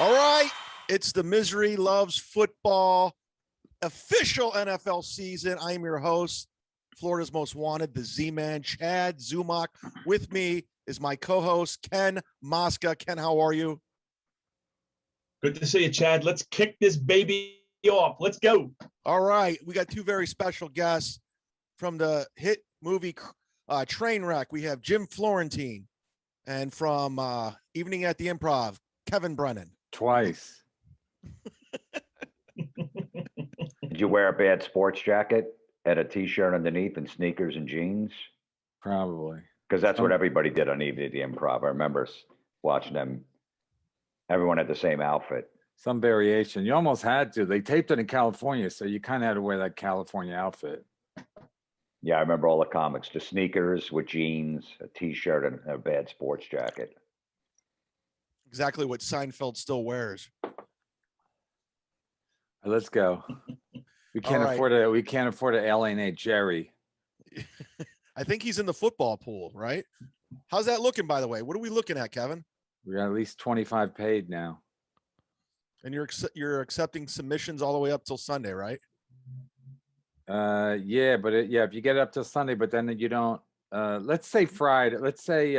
All right, it's the Misery Loves Football official NFL season. I am your host, Florida's Most Wanted, the Z-Man, ChadZumock. With me is my co-host, Ken Mosca. Ken, how are you? Good to see you, Chad. Let's kick this baby off. Let's go. All right, we got two very special guests from the hit movie Trainwreck. We have Jim Florentine, and from Evening at the Improv, Kevin Brennan. Twice. Did you wear a bad sports jacket, had a t-shirt underneath and sneakers and jeans? Probably. Because that's what everybody did on Evening at the Improv. I remember watching them. Everyone had the same outfit. Some variation. You almost had to. They taped it in California, so you kind of had to wear that California outfit. Yeah, I remember all the comics. The sneakers with jeans, a t-shirt, and a bad sports jacket. Exactly what Seinfeld still wears. Let's go. We can't afford it. We can't afford to alienate Jerry. I think he's in the football pool, right? How's that looking, by the way? What are we looking at, Kevin? We got at least 25 paid now. And you're accepting submissions all the way up till Sunday, right? Yeah, but if you get it up till Sunday, but then you don't. Let's say Friday. Let's say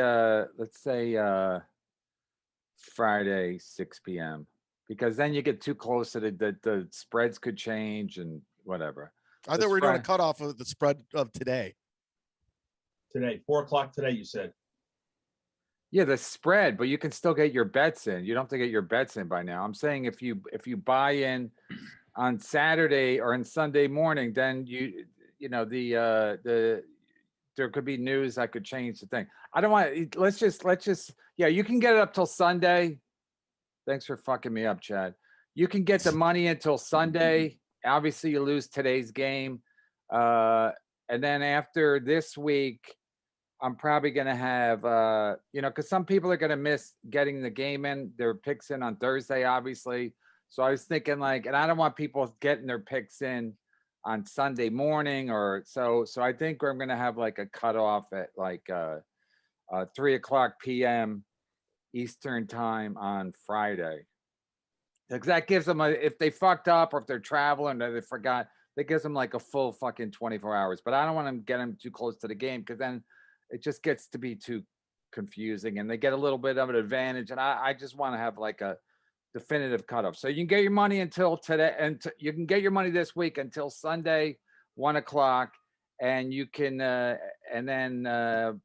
Friday 6 p.m. because then you get too close to the spreads could change and whatever. I thought we were doing a cutoff of the spread of today. Today, 4 o'clock today, you said. Yeah, the spread, but you can still get your bets in. You don't have to get your bets in by now. I'm saying if you buy in on Saturday or on Sunday morning, then there could be news that could change the thing. I don't want. Let's just. Yeah, you can get it up till Sunday. Thanks for fucking me up, Chad. You can get the money until Sunday. Obviously, you lose today's game, and then after this week, I'm probably going to have, because some people are going to miss getting the game in, their picks in on Thursday, obviously. So I was thinking and I don't want people getting their picks in on Sunday morning so I think I'm going to have a cutoff at 3 o'clock p.m. Eastern time on Friday. Because that gives them, if they fucked up or if they're traveling or they forgot, that gives them a full fucking 24 hours. But I don't want to get them too close to the game because then it just gets to be too confusing and they get a little bit of an advantage. And I just want to have a definitive cutoff. So you can get your money until today, and you can get your money this week until Sunday, 1 o'clock. And you can, and then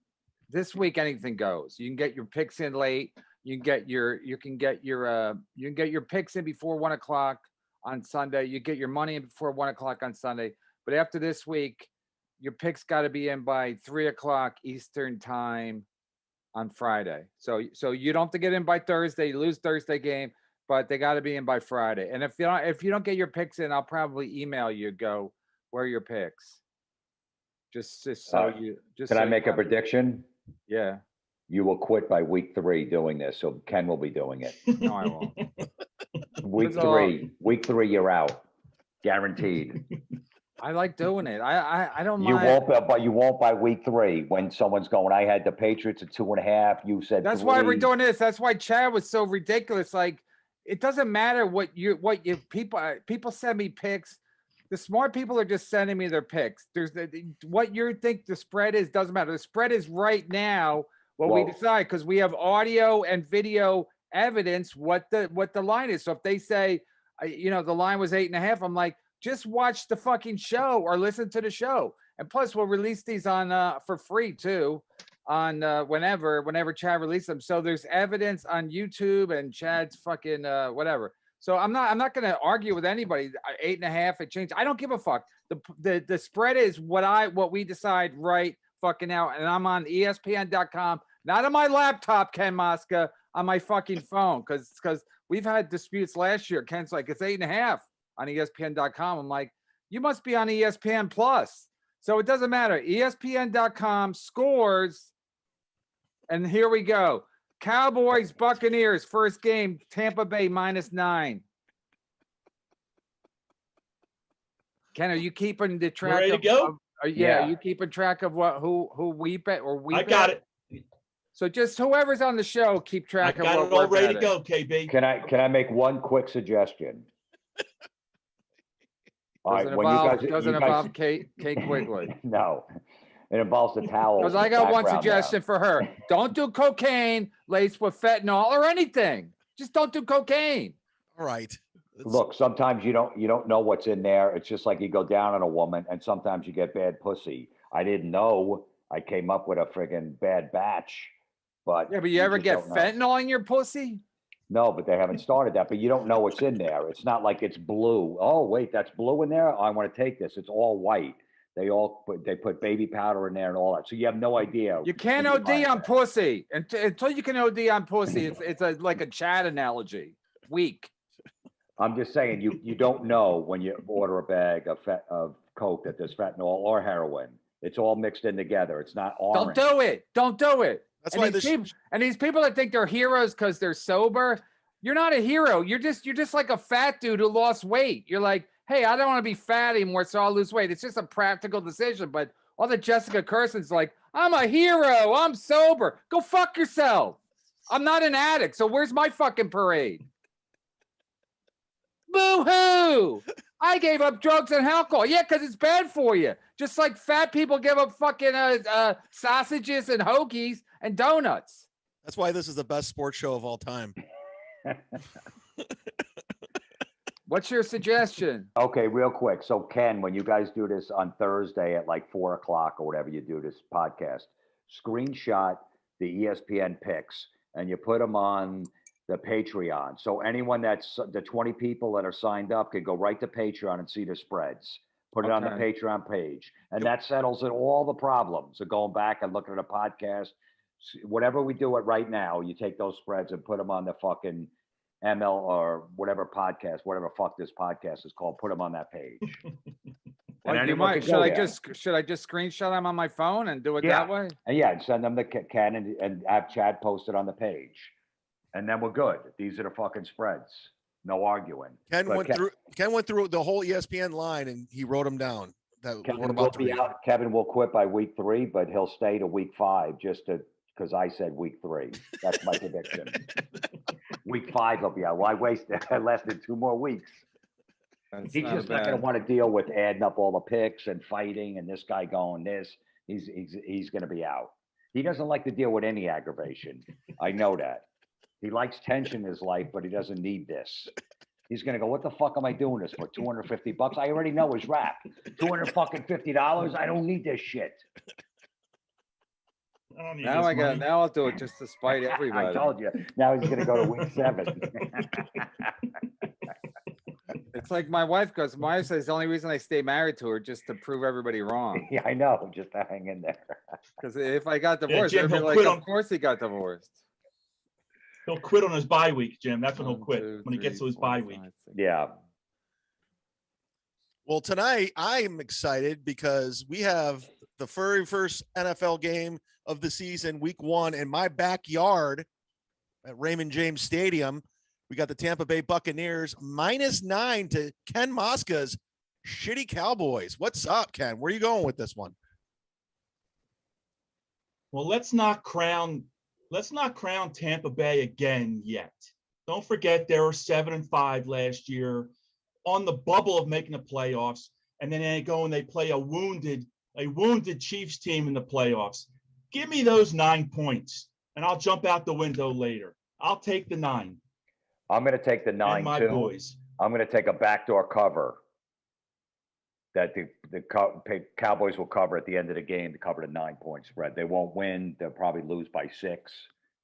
this week, anything goes. You can get your picks in late. You can get your picks in before 1 o'clock on Sunday. You get your money in before 1 o'clock on Sunday. But after this week, your picks got to be in by 3 o'clock Eastern time on Friday. So you don't have to get in by Thursday. You lose Thursday game, but they got to be in by Friday. And if you don't get your picks in, I'll probably email you. Go, where are your picks? Can I make a prediction? Yeah. You will quit by week 3 doing this, so Ken will be doing it. No, I won't. Week 3, you're out, guaranteed. I like doing it. I don't mind. You won't, but you won't by week 3 when someone's going. I had the Patriots at 2.5. You said that's 3. why we're doing this. That's why Chad was so ridiculous. It doesn't matter what people send me picks. The smart people are just sending me their picks. There's what you think the spread is doesn't matter. The spread is right now what we decide because we have audio and video evidence what the line is. So if they say, the line was 8.5, I'm like, just watch the fucking show or listen to the show. And plus, we'll release these on for free too, on whenever Chad releases them. So there's evidence on YouTube and Chad's fucking whatever. So I'm not going to argue with anybody. 8.5, it changed. I don't give a fuck. The spread is what we decide right fucking now. And I'm on ESPN.com, not on my laptop, Ken Mosca, on my fucking phone, because we've had disputes last year. Ken's like, it's 8.5 on ESPN.com. I'm like, you must be on ESPN Plus. So it doesn't matter. ESPN.com scores. And here we go. Cowboys, Buccaneers, first game, Tampa Bay -9. Ken, are you keeping the track? Ready to go? Are you keeping track of who we bet or we? I got it. So just whoever's on the show, keep I track of got what it all we're ready to betting. go, KB. Can I make one quick suggestion? All right, when you guys, Doesn't involve Kate Quigley. no, it involves the towel. Because I got one suggestion for her. Don't do cocaine laced with fentanyl or anything. Just don't do cocaine. All right. Look, sometimes you don't know what's in there. It's just like you go down on a woman, and sometimes you get bad pussy. I didn't know. I came up with a friggin' bad batch, but Yeah, but you ever just get don't know. fentanyl in your pussy? No, but they haven't started that. But you don't know what's in there. It's not like it's blue. Oh, wait, that's blue in there. I want to take this. It's all white. They put baby powder in there and all that. So you have no idea. You can't when you OD buy on that. pussy until you can OD on pussy. It's like a Chad analogy. Weak. I'm just saying you don't know when you order a bag of Coke that there's fentanyl or heroin. It's all mixed in together. It's not orange. Don't do it. Don't do it. That's why these people that think they're heroes because they're sober, you're not a hero. You're just like a fat dude who lost weight. You're like, hey, I don't want to be fat anymore, so I'll lose weight. It's just a practical decision. But all the Jessica Carson's like, I'm a hero. I'm sober. Go fuck yourself. I'm not an addict. So where's my fucking parade? Boo-hoo. I gave up drugs and alcohol. Yeah, because it's bad for you. Just like fat people give up fucking sausages and hoagies and donuts. That's why this is the best sports show of all time. What's your suggestion? Okay, real quick. So Ken, when you guys do this on Thursday at like 4:00 or whatever you do this podcast, screenshot the ESPN picks and you put them on the Patreon. So anyone that's the 20 people that are signed up can go right to Patreon and see the spreads. Put it on the Patreon page. And that settles all the problems of going back and looking at a podcast. Whatever we do it right now, you take those spreads and put them on the fucking ML or whatever podcast, whatever fuck this podcast is called, put them on that page. Should I just screenshot them on my phone and do it that way? And send them to Ken and have Chad posted on the page. And then we're good. These are the fucking spreads. No arguing. Ken went through the whole ESPN line and he wrote them down. Kevin will quit by week 3, but he'll stay to week 5 because I said week 3. That's my prediction. Week 5 he'll be out. Well, I lasted 2 more weeks. He's just not going to want to deal with adding up all the picks and fighting and this guy going this. He's going to be out. He doesn't like to deal with any aggravation. I know that. He likes tension in his life, but he doesn't need this. He's going to go, what the fuck am I doing this for? $250? I already know his rap. $250? I don't need this shit. Now I'll do it just to spite everybody. I told you. Now he's going to go to week 7. It's like my wife goes, my wife says the only reason I stay married to her just to prove everybody wrong. Yeah, I know. Just to hang in there. Because if I got divorced, Jim, they'd be like, of course he got divorced. He'll quit on his bye week, Jim. That's when he'll quit, when he gets to his bye week. Yeah. Well, tonight I'm excited because we have the very first NFL game of the season, week 1, in my backyard at Raymond James Stadium. We got the Tampa Bay Buccaneers -9 to Ken Mosca's shitty Cowboys. What's up, Ken? Where are you going with this one? Well, let's not crown Tampa Bay again yet. Don't forget they were 7-5 last year on the bubble of making the playoffs, and then they go and they play a wounded Chiefs team in the playoffs. Give me those 9 points, and I'll jump out the window later. I'll take the 9. I'm going to take the 9 my too. boys. I'm going to take a backdoor cover that the Cowboys will cover at the end of the game to cover the 9-point spread. They won't win. They'll probably lose by 6,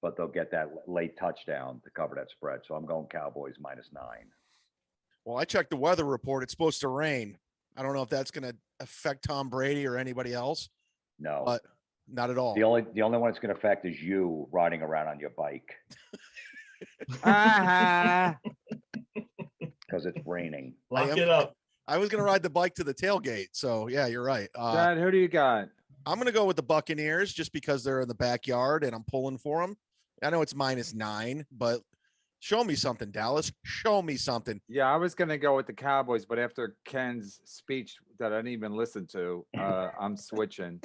but they'll get that late touchdown to cover that spread. So I'm going Cowboys -9. Well, I checked the weather report. It's supposed to rain. I don't know if that's going to affect Tom Brady or anybody else. No, but not at all. The only one it's going to affect is you riding around on your bike. Uh-huh. Because it's raining. Lock it up. I was going to ride the bike to the tailgate. So, yeah, you're right. Dad, who do you got? I'm going to go with the Buccaneers just because they're in the backyard and I'm pulling for them. I know it's -9, but show me something, Dallas. Show me something. Yeah, I was going to go with the Cowboys, but after Ken's speech that I didn't even listen to, I'm switching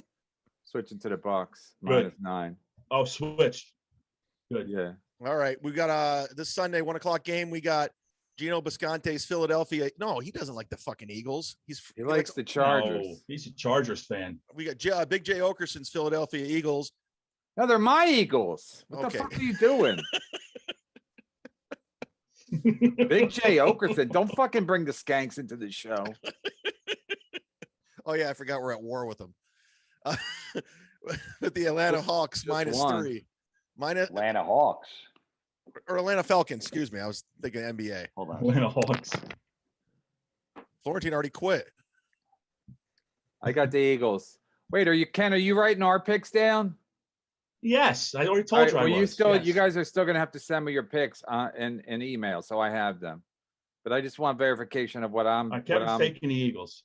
to the Bucks -9. Oh, switched. Good. Yeah. All right. We got this Sunday, 1:00 game. We got Gino Bisconte's Philadelphia. No, he doesn't like the fucking Eagles. He likes the Chargers. No, he's a Chargers fan. We got Big J Okerson's Philadelphia Eagles. No, they're my Eagles. What Okay. the fuck are you doing? Big J Okerson, don't fucking bring the skanks into the show. Oh yeah, I forgot we're at war with them. With the Atlanta Hawks just -3. Atlanta Hawks. Or Atlanta Falcons, excuse me. I was thinking NBA. Hold on. Atlanta Hawks. Florentine already quit. I got the Eagles. Wait, Ken, are you writing our picks down? Yes, I already All told right, you I well, you was. still, Yes. you guys are still gonna have to send me your picks in email, so I have them. But I just want verification of what I'm. Kevin's taking the Eagles.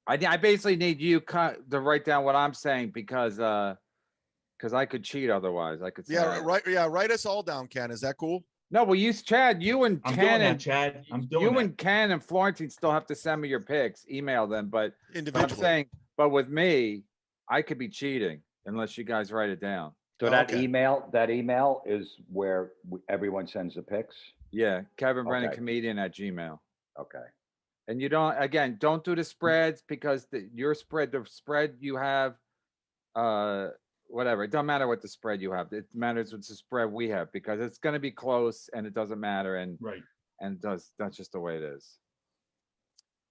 I basically need you to write down what I'm saying because I could cheat otherwise. I could say, Yeah, right. Yeah, write us all down, Ken. Is that cool? No, well, Chad, you and I'm doing Ken that, and Chad. I'm doing you that. and Ken and Florentine still have to send me your picks, email them. But I'm Individually. saying, but with me, I could be cheating unless you guys write it down. So that Okay. email is where everyone sends the pics. Yeah, Kevin Brennan, Okay. comedian @gmail. Okay. And you don't do the spreads because the spread you have, whatever. It doesn't matter what the spread you have. It matters what's the spread we have because it's going to be close and it doesn't matter. Right. That's just the way it is.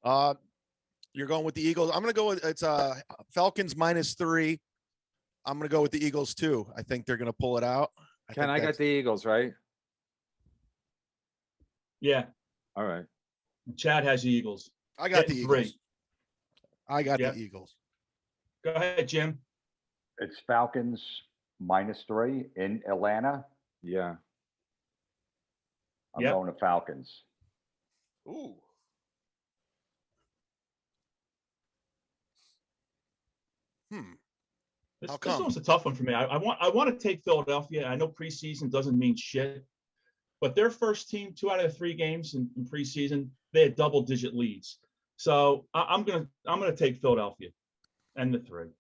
You're going with the Eagles. I'm gonna go with it's Falcons -3. I'm gonna go with the Eagles too. I think they're gonna pull it out. Ken, I got the Eagles, right? Yeah. All right. Chad has the Eagles. I got the Getting Eagles. 3. I got Yeah. the Eagles. Go ahead, Jim. It's Falcons -3 in Atlanta. Yeah. I'm Yep. going to Falcons. Ooh. This, How this come? one's a tough one for me. I want to take Philadelphia. I know preseason doesn't mean shit, but their first team, 2 out of the 3 games in preseason, they had double-digit leads. So I'm gonna take Philadelphia and the 3.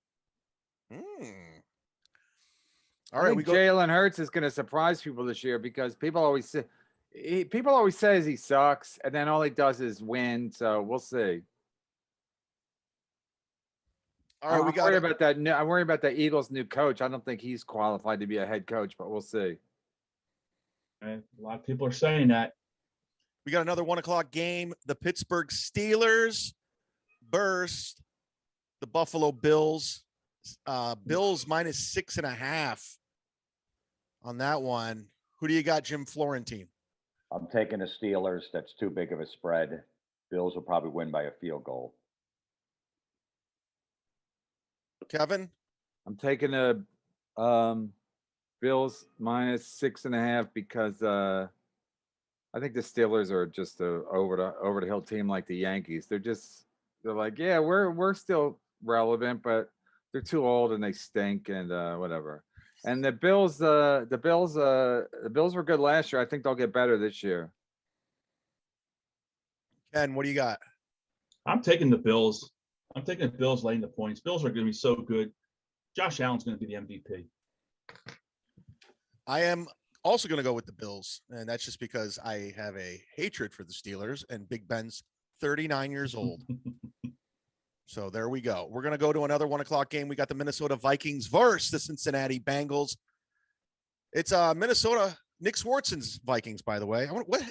All I right, think we go. Jalen Hurts is going to surprise people this year because people always say he sucks, and then all he does is win. So we'll see. All right, we I'm got worried about that. I'm worried about the Eagles' new coach. I don't think he's qualified to be a head coach, but we'll see. A lot of people are saying that. We got another 1:00 game. The Pittsburgh Steelers burst the Buffalo Bills. Bills -6.5 on that one. Who do you got, Jim Florentine? I'm taking the Steelers. That's too big of a spread. Bills will probably win by a field goal. Kevin? I'm taking the Bills -6.5 because I think the Steelers are just a over the hill team like the Yankees. They're like, yeah, we're still relevant, but they're too old and they stink and whatever. And the Bills were good last year. I think they'll get better this year. Ken, what do you got? I'm taking the Bills. I'm taking the Bills laying the points. Bills are going to be so good. Josh Allen's going to be the MVP. I am also going to go with the Bills, and that's just because I have a hatred for the Steelers, and Big Ben's 39 years old. So there we go. We're going to go to another 1:00 game. We got the Minnesota Vikings versus the Cincinnati Bengals. It's Minnesota, Nick Swartzen's Vikings, by the way.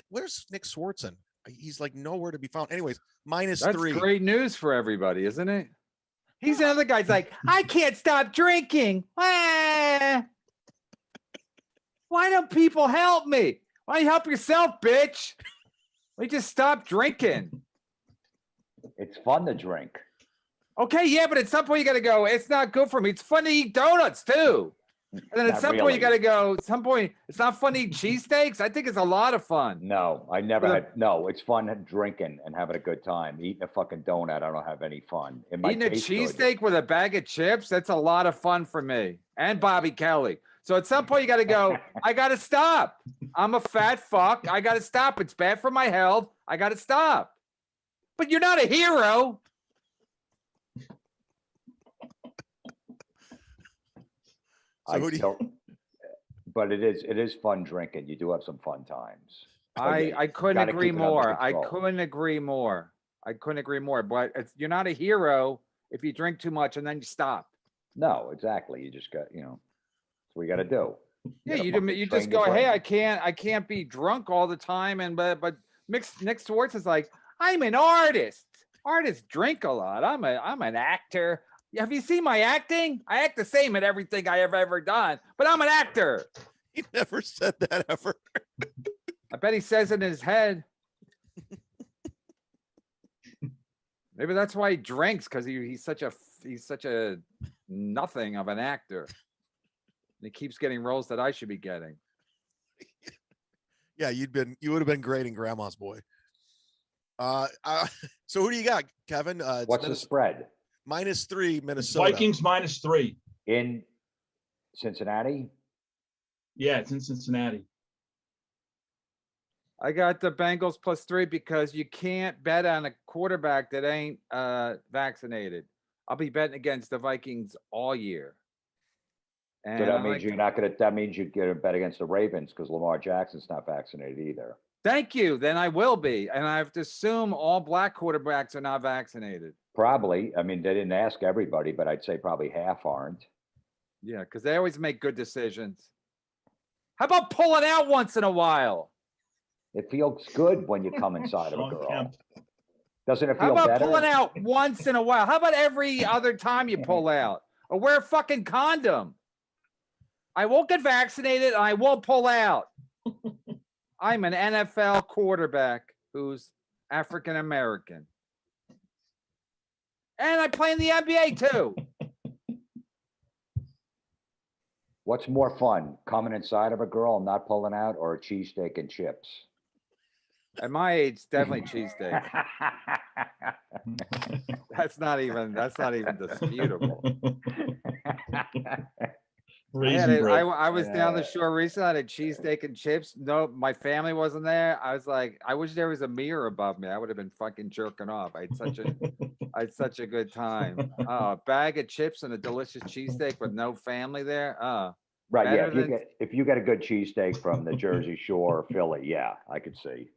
Where's Nick Swartzen? He's like nowhere to be found. Anyways, That's -3. great news for everybody, isn't it? He's another guy's like, I can't stop drinking. Ah. Why don't people help me? Why don't you help yourself, bitch? We just stop drinking. It's fun to drink. Okay, yeah, but at some point you got to go, it's not good for me. It's fun to eat donuts too. And then at Not some point you got really. to go, at some point it's not fun to eat cheesesteaks. I think it's a lot of fun. No, I never But- had. No, it's fun drinking and having a good time. Eating a fucking donut, I don't have any fun. It might Eating a taste good. cheesesteak with a bag of chips, that's a lot of fun for me and Bobby Kelly. So at some point you got to go, I got to stop. I'm a fat fuck. I got to stop. It's bad for my health. I got to stop. But you're not a hero. So who do you- But it is fun drinking. You do have some fun times. I couldn't gotta agree keep it under more. I control. couldn't agree more. I couldn't agree more. But you're not a hero if you drink too much and then you stop. No, exactly. You just got, that's what you got to do. Yeah, gotta you fucking you train just your go, hey, brain. I can't be drunk all the time. And but Nick Swartz is like, I'm an artist. Artists drink a lot. I'm an actor. Have you seen my acting? I act the same at everything I have ever done, but I'm an actor. He never said that ever. I bet he says it in his head. Maybe that's why he drinks, because he's such a nothing of an actor. And he keeps getting roles that I should be getting. Yeah, you would have been great in Grandma's Boy. So who do you got, Kevin? It's What's the spread -3 It's Minnesota. Vikings -3. in Cincinnati? Yeah, it's in Cincinnati. I got the Bengals +3 because you can't bet on a quarterback that ain't vaccinated. I'll be betting against the Vikings all year. And So I that means like- you're not gonna. That means you're gonna bet against the Ravens because Lamar Jackson's not vaccinated either. Thank you. Then I will be. And I have to assume all black quarterbacks are not vaccinated. Probably. I mean, they didn't ask everybody, but I'd say probably half aren't. Yeah, because they always make good decisions. How about pulling out once in a while? It feels good when you come inside of a Sean girl. Kemp. Doesn't it How feel about better? pulling out once in a while? How about every other time you pull out? Or wear a fucking condom? I won't get vaccinated and I won't pull out. I'm an NFL quarterback who's African American. And I play in the NBA too. What's more fun, coming inside of a girl and not pulling out, or a cheesesteak and chips? At my age, definitely cheesesteak. That's not even disputable. Raisin bread. I was down the shore recently. I had cheesesteak and chips. No, my family wasn't there. I was like, I wish there was a mirror above me. I would have been fucking jerking off. I had such a good time. A bag of chips and a delicious cheesesteak with no family there. Right, yeah. Better If you get a good cheesesteak from the Jersey Shore or Philly, yeah, I could see.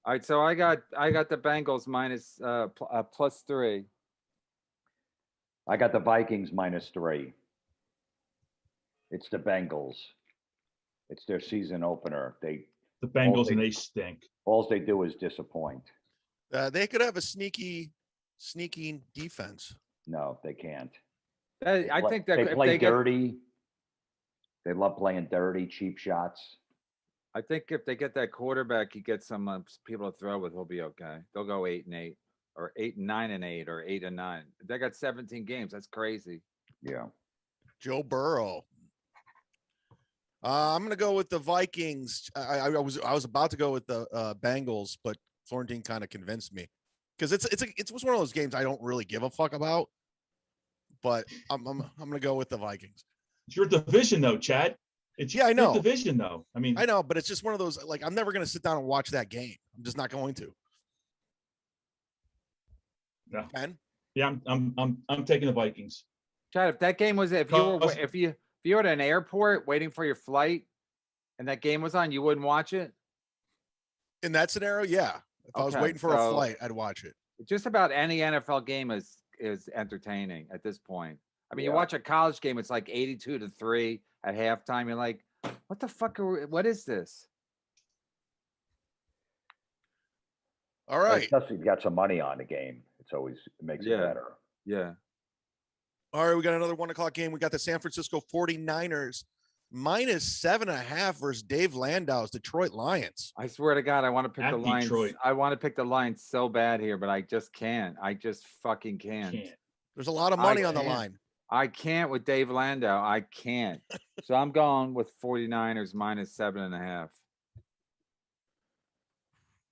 All right, so I got the Bengals +3. I got the Vikings -3. It's the Bengals. It's their season opener. The Bengals, and they stink. All they do is disappoint. They could have a sneaking defense. No, they can't. I think that they if play they get, dirty. They love playing dirty, cheap shots. I think if they get that quarterback, he gets some people to throw with, he'll be okay. They'll go 8-8 or 9-8 or 8-9. They got 17 games. That's crazy. Yeah. Joe Burrow. I'm gonna go with the Vikings. I was about to go with the Bengals, but Florentine kind of convinced me because it's one of those games I don't really give a fuck about. But I'm gonna go with the Vikings. It's your division, though, Chad. It's I know. your division, though. I mean, I know, but it's just one of those, like, I'm never gonna sit down and watch that game. I'm just not going to. No. Ben? Yeah, I'm taking the Vikings. Chad, if that game was if you were at an airport waiting for your flight and that game was on, you wouldn't watch it? In that scenario, yeah. If I was Okay, waiting for a so- flight, I'd watch it. Just about any NFL game is entertaining at this point. I mean, you Yeah. watch a college game, it's like 82-3 at halftime. You're like, what the fuck what is this? All right. Especially if you got some money on the game. It makes it Yeah. better. Yeah. All right, we got another 1 o'clock game. We got the San Francisco 49ers -7.5 versus Dave Landau's Detroit Lions. I swear to God, I want to pick At the Lions. Detroit. I want to pick the Lions so bad here, but I just can't. I just fucking can't. Can't. There's a lot of money on the can't. line. I can't with Dave Landau. I can't. So I'm going with 49ers -7.5.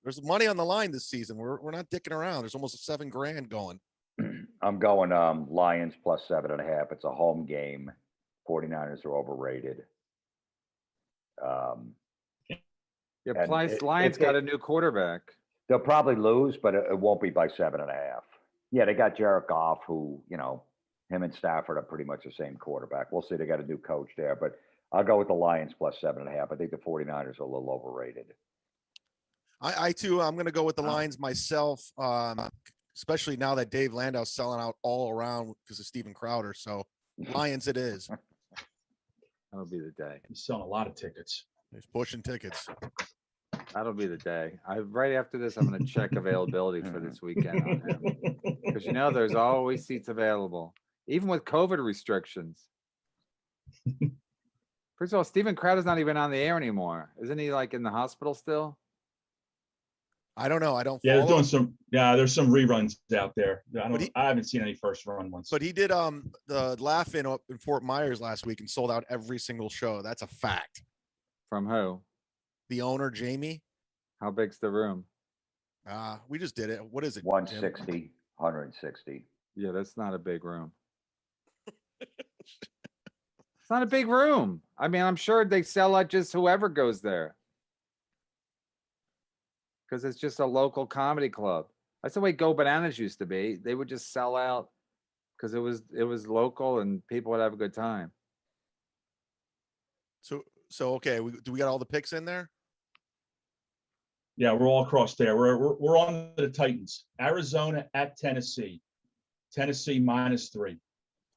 There's money on the line this season. We're not dicking around. There's almost $7 grand going. I'm going Lions +7.5. It's a home game. 49ers are overrated. Yeah, And plus Lions got a new quarterback. They'll probably lose, but it won't be by 7.5. Yeah, they got Jared Goff, who, Him and Stafford are pretty much the same quarterback. We'll see. They got a new coach there, but I'll go with the Lions plus 7.5. I think the 49ers are a little overrated. I too, I'm going to go with the Lions myself, especially now that Dave Landau's selling out all around because of Steven Crowder. So Lions it is. That'll be the day. He's selling a lot of tickets. He's pushing tickets. That'll be the day. Right after this, I'm going to check availability for this weekend on him. Because there's always seats available, even with COVID restrictions. First of all, Steven Crowder's not even on the air anymore. Isn't he like in the hospital still? I don't know. I don't. Yeah, they're follow. doing some. Yeah, there's some reruns out there. But I haven't seen any first run ones. But he did the Laugh-In up in Fort Myers last week and sold out every single show. That's a fact. From who? The owner, Jamie. How big's the room? We just did it. What is it? 160, 160. Yeah, that's not a big room. It's not a big room. I mean, I'm sure they sell out just whoever goes there. Because it's just a local comedy club. That's the way Go Bananas used to be. They would just sell out because it was local and people would have a good time. So okay. Do we got all the picks in there? Yeah, we're all across there. We're on the Titans. Arizona at Tennessee. Tennessee -3.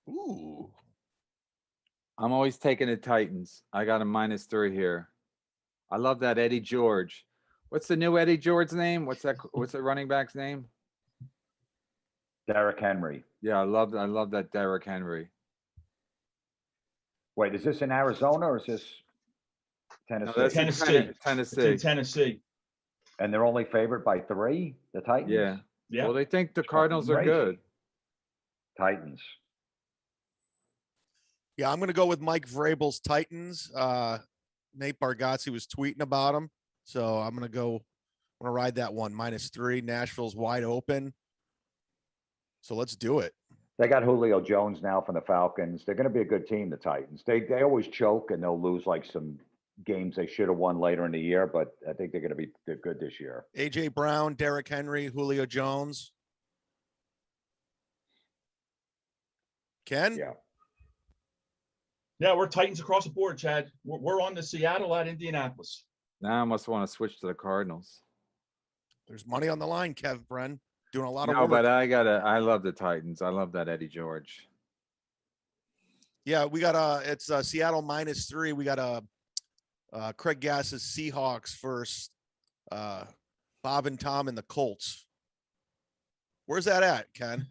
Ooh. I'm always taking the Titans. I got a -3 here. I love that Eddie George. What's the new Eddie George's name? What's the running back's name? Derrick Henry. Yeah, I love that Derrick Henry. Wait, is this in Arizona or is this Tennessee? No, that's in Tennessee. Tennessee. It's in Tennessee. And they're only favored by 3, the Titans? Yeah. Yeah. Well, they think the Cardinals are crazy. good. Titans. Yeah, I'm going to go with Mike Vrabel's Titans. Nate Bargatze was tweeting about him. So I'm going to ride that one -3. Nashville's wide open. So let's do it. They got Julio Jones now from the Falcons. They're going to be a good team, the Titans. They always choke and they'll lose like some games they should have won later in the year, but I think they're going to be good this year. A.J. Brown, Derrick Henry, Julio Jones. Ken? Yeah. Yeah, we're Titans across the board, Chad. We're on to Seattle at Indianapolis. Now I must want to switch to the Cardinals. There's money on the line, Kev Bren. Doing a lot of No, work. but I love the Titans. I love that Eddie George. Yeah, we got it's Seattle -3. We got Craig Gass's Seahawks first. Bob and Tom and the Colts. Where's that at, Ken?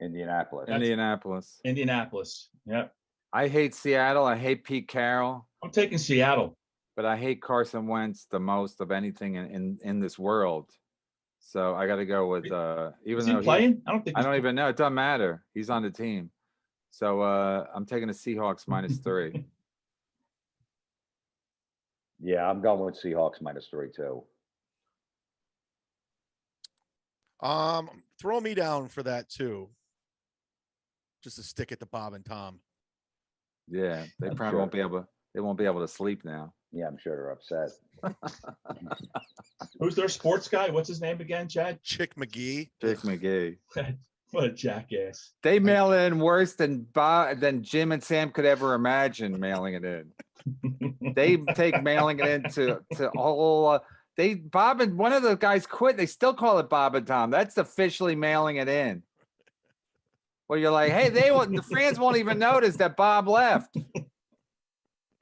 Indianapolis. Indianapolis. Yep. I hate Seattle. I hate Pete Carroll, I'm taking Seattle. but I hate Carson Wentz the most of anything in this world. So I got to go with even Is though he playing? I don't think I he's don't even know. It doesn't matter. He's on the team. So I'm taking the Seahawks -3. Yeah, I'm going with Seahawks -3 too. Throw me down for that too. Just to stick it to Bob and Tom. Yeah, they I'm probably sure. won't be able to sleep now. Yeah, I'm sure they're upset. Who's their sports guy? What's his name again, Chad? Chick McGee. Jake McGee. What a jackass. They mail in worse than Jim and Sam could ever imagine mailing it in. They take mailing it into all. Bob and one of the guys quit. They still call it Bob and Tom. That's officially mailing it in. Well, you're like, hey, the fans won't even notice that Bob left.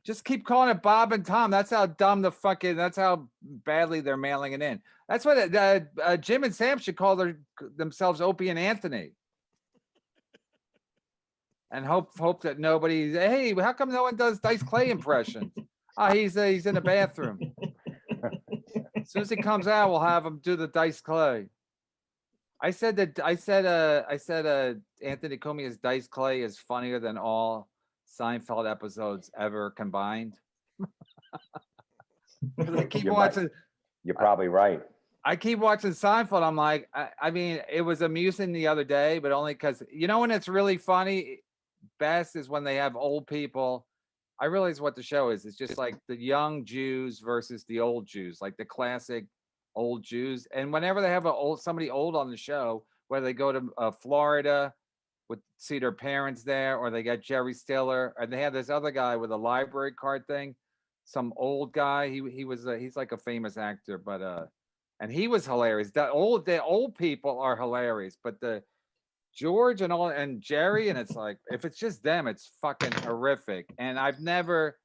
Just keep calling it Bob and Tom. That's how dumb that's how badly they're mailing it in. That's what Jim and Sam should call themselves Opie and Anthony. And hope that nobody, hey, how come no one does Dice Clay impressions? He's in the bathroom. As soon as he comes out, we'll have him do the Dice Clay. I said Anthony Cumia's Dice Clay is funnier than all Seinfeld episodes ever combined. I keep watching. You're probably right. I keep watching Seinfeld. I'm like, I mean, it was amusing the other day, but only because when it's really funny. Best is when they have old people. I realize what the show is. It's just like the young Jews versus the old Jews, like the classic old Jews. And whenever they have somebody old on the show, whether they go to Florida see their parents there, or they got Jerry Stiller, and they had this other guy with a library card thing, some old guy. He's like a famous actor, but and he was hilarious. The old people are hilarious, but the George and Jerry, and it's like if it's just them, it's fucking horrific. And I've never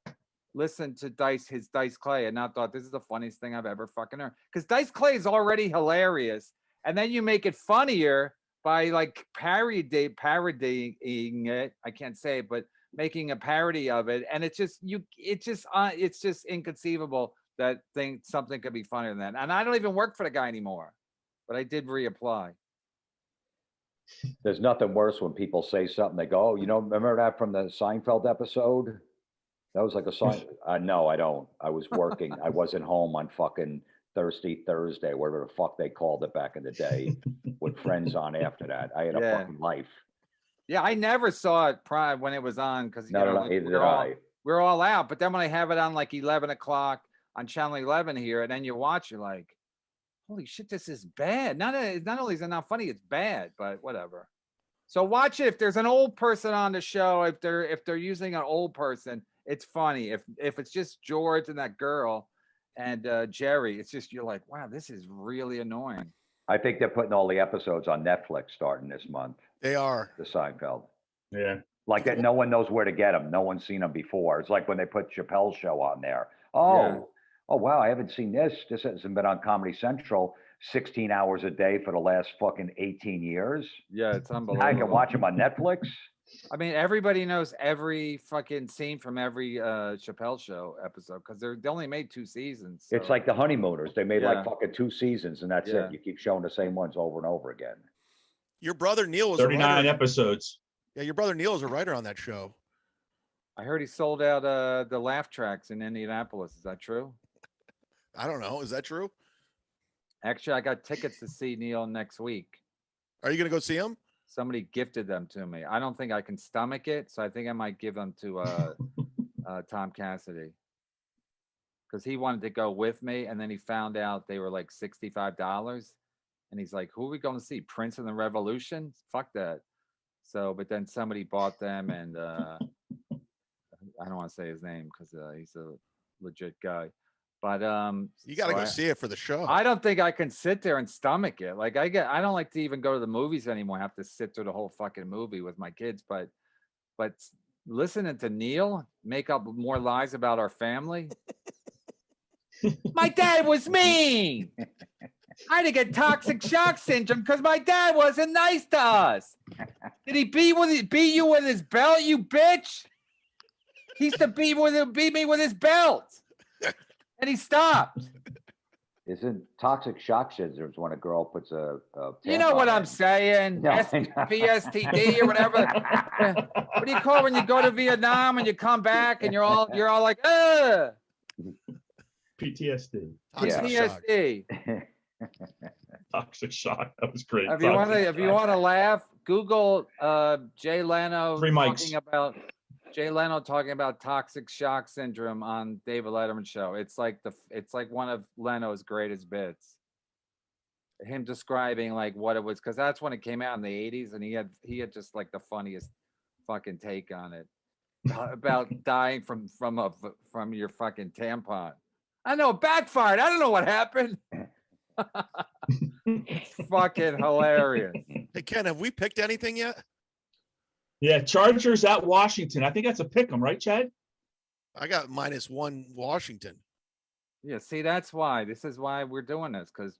listened to his Dice Clay and not thought this is the funniest thing I've ever fucking heard. Because Dice Clay is already hilarious, and then you make it funnier by like parodying it. I can't say it, but making a parody of it, and it's just inconceivable that something could be funnier than that. And I don't even work for the guy anymore, but I did reapply. There's nothing worse when people say something, they go, oh, remember that from the Seinfeld episode? That was like a song. No, I don't. I was working. I wasn't home on fucking Thirsty Thursday, whatever the fuck they called it back in the day, with friends on after that. I had a fucking life. Yeah, I never saw it when it was on because we're all out. But then when I have it on like 11 o'clock on Channel 11 here, and then you watch, you're like, holy shit, this is bad. Not only is it not funny, it's bad, but whatever. So watch it. If there's an old person on the show, if they're using an old person, it's funny. If it's just George and that girl and Jerry, it's just, you're like, wow, this is really annoying. I think they're putting all the episodes on Netflix starting this month. They are. The Seinfeld. Yeah. Like that, no one knows where to get them. No one's seen them before. It's like when they put Chappelle's show on there. Oh wow, I haven't seen this. This hasn't been on Comedy Central 16 hours a day for the last fucking 18 years. Yeah, it's unbelievable. I can watch them on Netflix. I mean, everybody knows every fucking scene from every Chappelle show episode because they only made 2 seasons. So. It's like the Honeymooners. They made like fucking 2 seasons and that's it. You keep showing the same ones over and over again. Your brother Neil was 39 episodes. Yeah, your brother Neil is a writer on that show. I heard he sold out the laugh tracks in Indianapolis. Is that true? I don't know. Is that true? Actually, I got tickets to see Neil next week. Are you going to go see him? Somebody gifted them to me. I don't think I can stomach it, so I think I might give them to Tom Cassidy. Because he wanted to go with me, and then he found out they were like $65. And he's like, who are we going to see? Prince and the Revolution? Fuck that. So, but then somebody bought them, and I don't want to say his name because he's a legit guy. But you got to go see it for the show. I don't think I can sit there and stomach it. Like I don't like to even go to the movies anymore. I have to sit through the whole fucking movie with my kids. But listening to Neil make up more lies about our family. My dad was mean. I had to get toxic shock syndrome because my dad wasn't nice to us. Did he beat you with his belt, you bitch? He used to beat me with his belt. And he stopped. Isn't toxic shock syndrome when a girl puts a you know what I'm saying? No, PSTD or whatever. What do you call when you go to Vietnam and you come back and you're all like, ugh. PTSD. PTSD. Toxic shock. That was great. If you want to laugh, Google Jay Leno talking about toxic shock syndrome on David Letterman show. It's like one of Leno's greatest bits. Him describing like what it was, because that's when it came out in the 80s, and he had just like the funniest fucking take on it about dying from your fucking tampon. I know it backfired. I don't know what happened. Fucking hilarious. Hey Ken, have we picked anything yet? Yeah, Chargers at Washington. I think that's a pick 'em, right, Chad? I got -1 Washington. Yeah, see, that's why. This is why we're doing this, because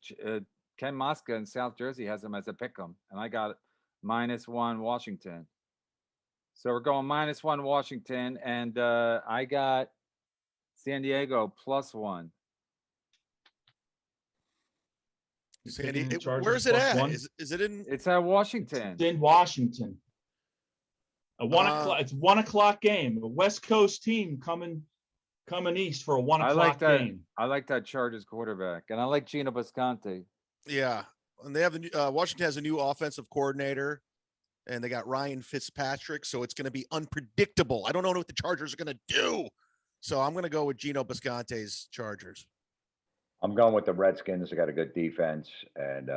Ken Mosca in South Jersey has them as a pick 'em, and I got -1 Washington. So we're going -1 Washington, and I got San Diego +1. Where's it at? Is it in? It's at Washington. It's in Washington. It's 1 o'clock game. A West Coast team coming east for a 1 o'clock game. I like that Chargers quarterback, and I like Gino Bisconte. Yeah, and they have Washington has a new offensive coordinator, and they got Ryan Fitzpatrick, so it's going to be unpredictable. I don't know what the Chargers are going to do, so I'm going to go with Gino Bisconte's Chargers. I'm going with the Redskins. They got a good defense, and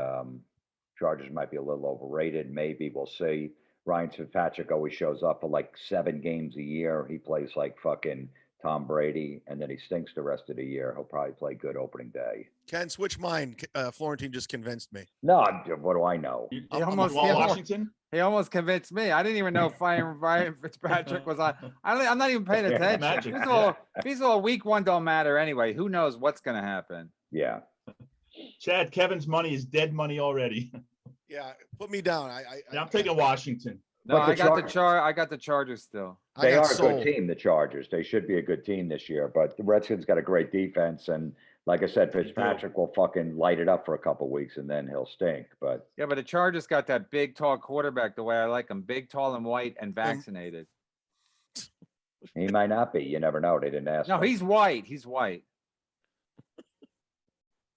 Chargers might be a little overrated. Maybe we'll see. Ryan Fitzpatrick always shows up for like 7 games a year. He plays like fucking Tom Brady, and then he stinks the rest of the year. He'll probably play good opening day. Ken, switch mine. Florentine just convinced me. No, what do I know? You, He you almost, want he almost- Washington? he almost convinced me. I didn't even know if Ryan Fitzpatrick was on. I'm not even paying attention. Magic, First of all, week 1 don't matter anyway. Who knows what's gonna happen? Yeah. Chad, Kevin's money is dead money already. Yeah, put me down. Yeah, I'm taking Washington. No, But the I got the Chargers still. I They got are a sold. good team, the Chargers. They should be a good team this year, but the Redskins got a great defense. And like I said, Fitzpatrick will fucking light it up for a couple weeks and then he'll stink. But Yeah, but the Chargers got that big, tall quarterback the way I like him. Big, tall, and white, and vaccinated. he might not be. You never know. They didn't ask. No, him. he's white. He's white. So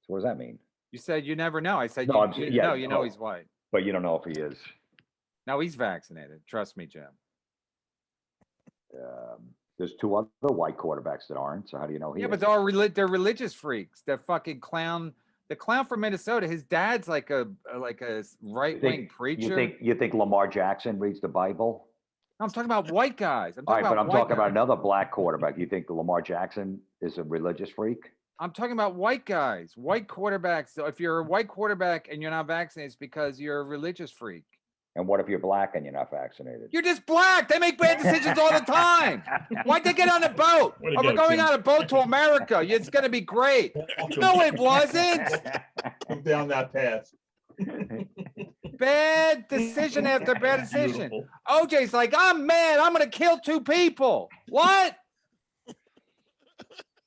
what does that mean? You said you never know. I said No, I'm saying- yeah, you know no. he's white. But you don't know if he is. No, he's vaccinated. Trust me, Jim. There's 2 other white quarterbacks that aren't. So how do you know he Yeah, is? but they're religious freaks. They're fucking clown. The clown from Minnesota. His dad's like a right wing preacher. You think Lamar Jackson reads the Bible? No, I'm talking about white guys. I'm All talking right, but about I'm white talking about guys. another black quarterback. You think Lamar Jackson is a religious freak? I'm talking about white guys, white quarterbacks. So if you're a white quarterback and you're not vaccinated, it's because you're a religious freak. And what if you're black and you're not vaccinated? You're just black. They make bad decisions all the time. Why'd they get on the boat? Way to Oh, we're go, going Jim. on a boat to America. It's going to be great. No, it wasn't. Come down that path. Bad decision after bad decision. Beautiful. OJ's like, I'm mad. I'm going to kill 2 people. What?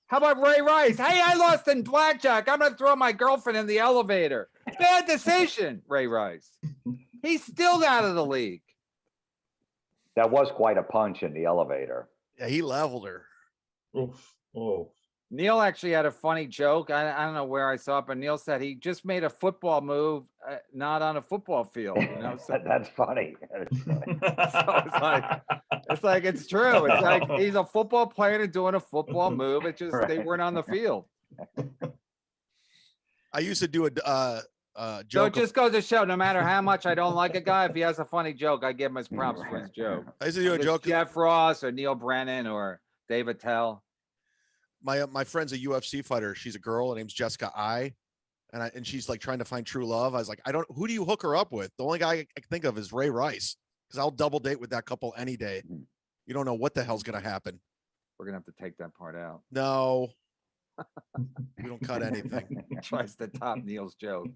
How about Ray Rice? Hey, I lost in blackjack. I'm going to throw my girlfriend in the elevator. Bad decision, Ray Rice. He's still out of the league. That was quite a punch in the elevator. Yeah, he leveled her. Oof. Oh. Neil actually had a funny joke. I don't know where I saw it, but Neil said he just made a football move, not on a football field. You know, so, That's funny. That's funny. it's true. It's like he's a football player and doing a football move. It's just they Right. weren't on the field. I used to do a So it joke. just goes to show, no matter how much I don't like a guy, if he has a funny joke, I give him his props for his joke. I used to do a Whether it's joke. Jeff Ross or Neil Brennan or Dave Attell. My friend's a UFC fighter. She's a girl. Her name's Jessica I. And she's like trying to find true love. I was like, who do you hook her up with? The only guy I can think of is Ray Rice. Because I'll double date with that couple any day. You don't know what the hell's gonna happen. We're gonna have to take that part out. No. We don't cut anything. Tries to top Neil's joke.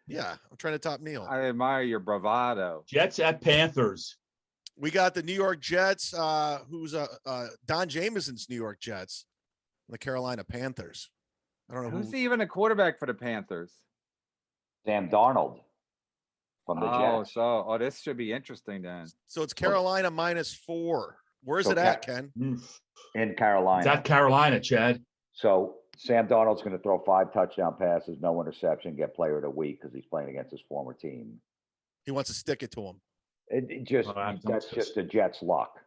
Yeah, I'm trying to top Neil. I admire your bravado. Jets at Panthers. We got the New York Jets, who's Don Jameson's New York Jets, the Carolina Panthers. I don't know Who's who. even a quarterback for the Panthers? Sam Darnold from the Jets. This should be interesting then. So it's Carolina -4. Where's So it at, Ken? Oof. In It's Carolina. at Carolina, Chad. So Sam Darnold's going to throw 5 touchdown passes, no interception, get player of the week because he's playing against his former team. He wants to stick it to him. It just Oh, that's just the Jets' luck.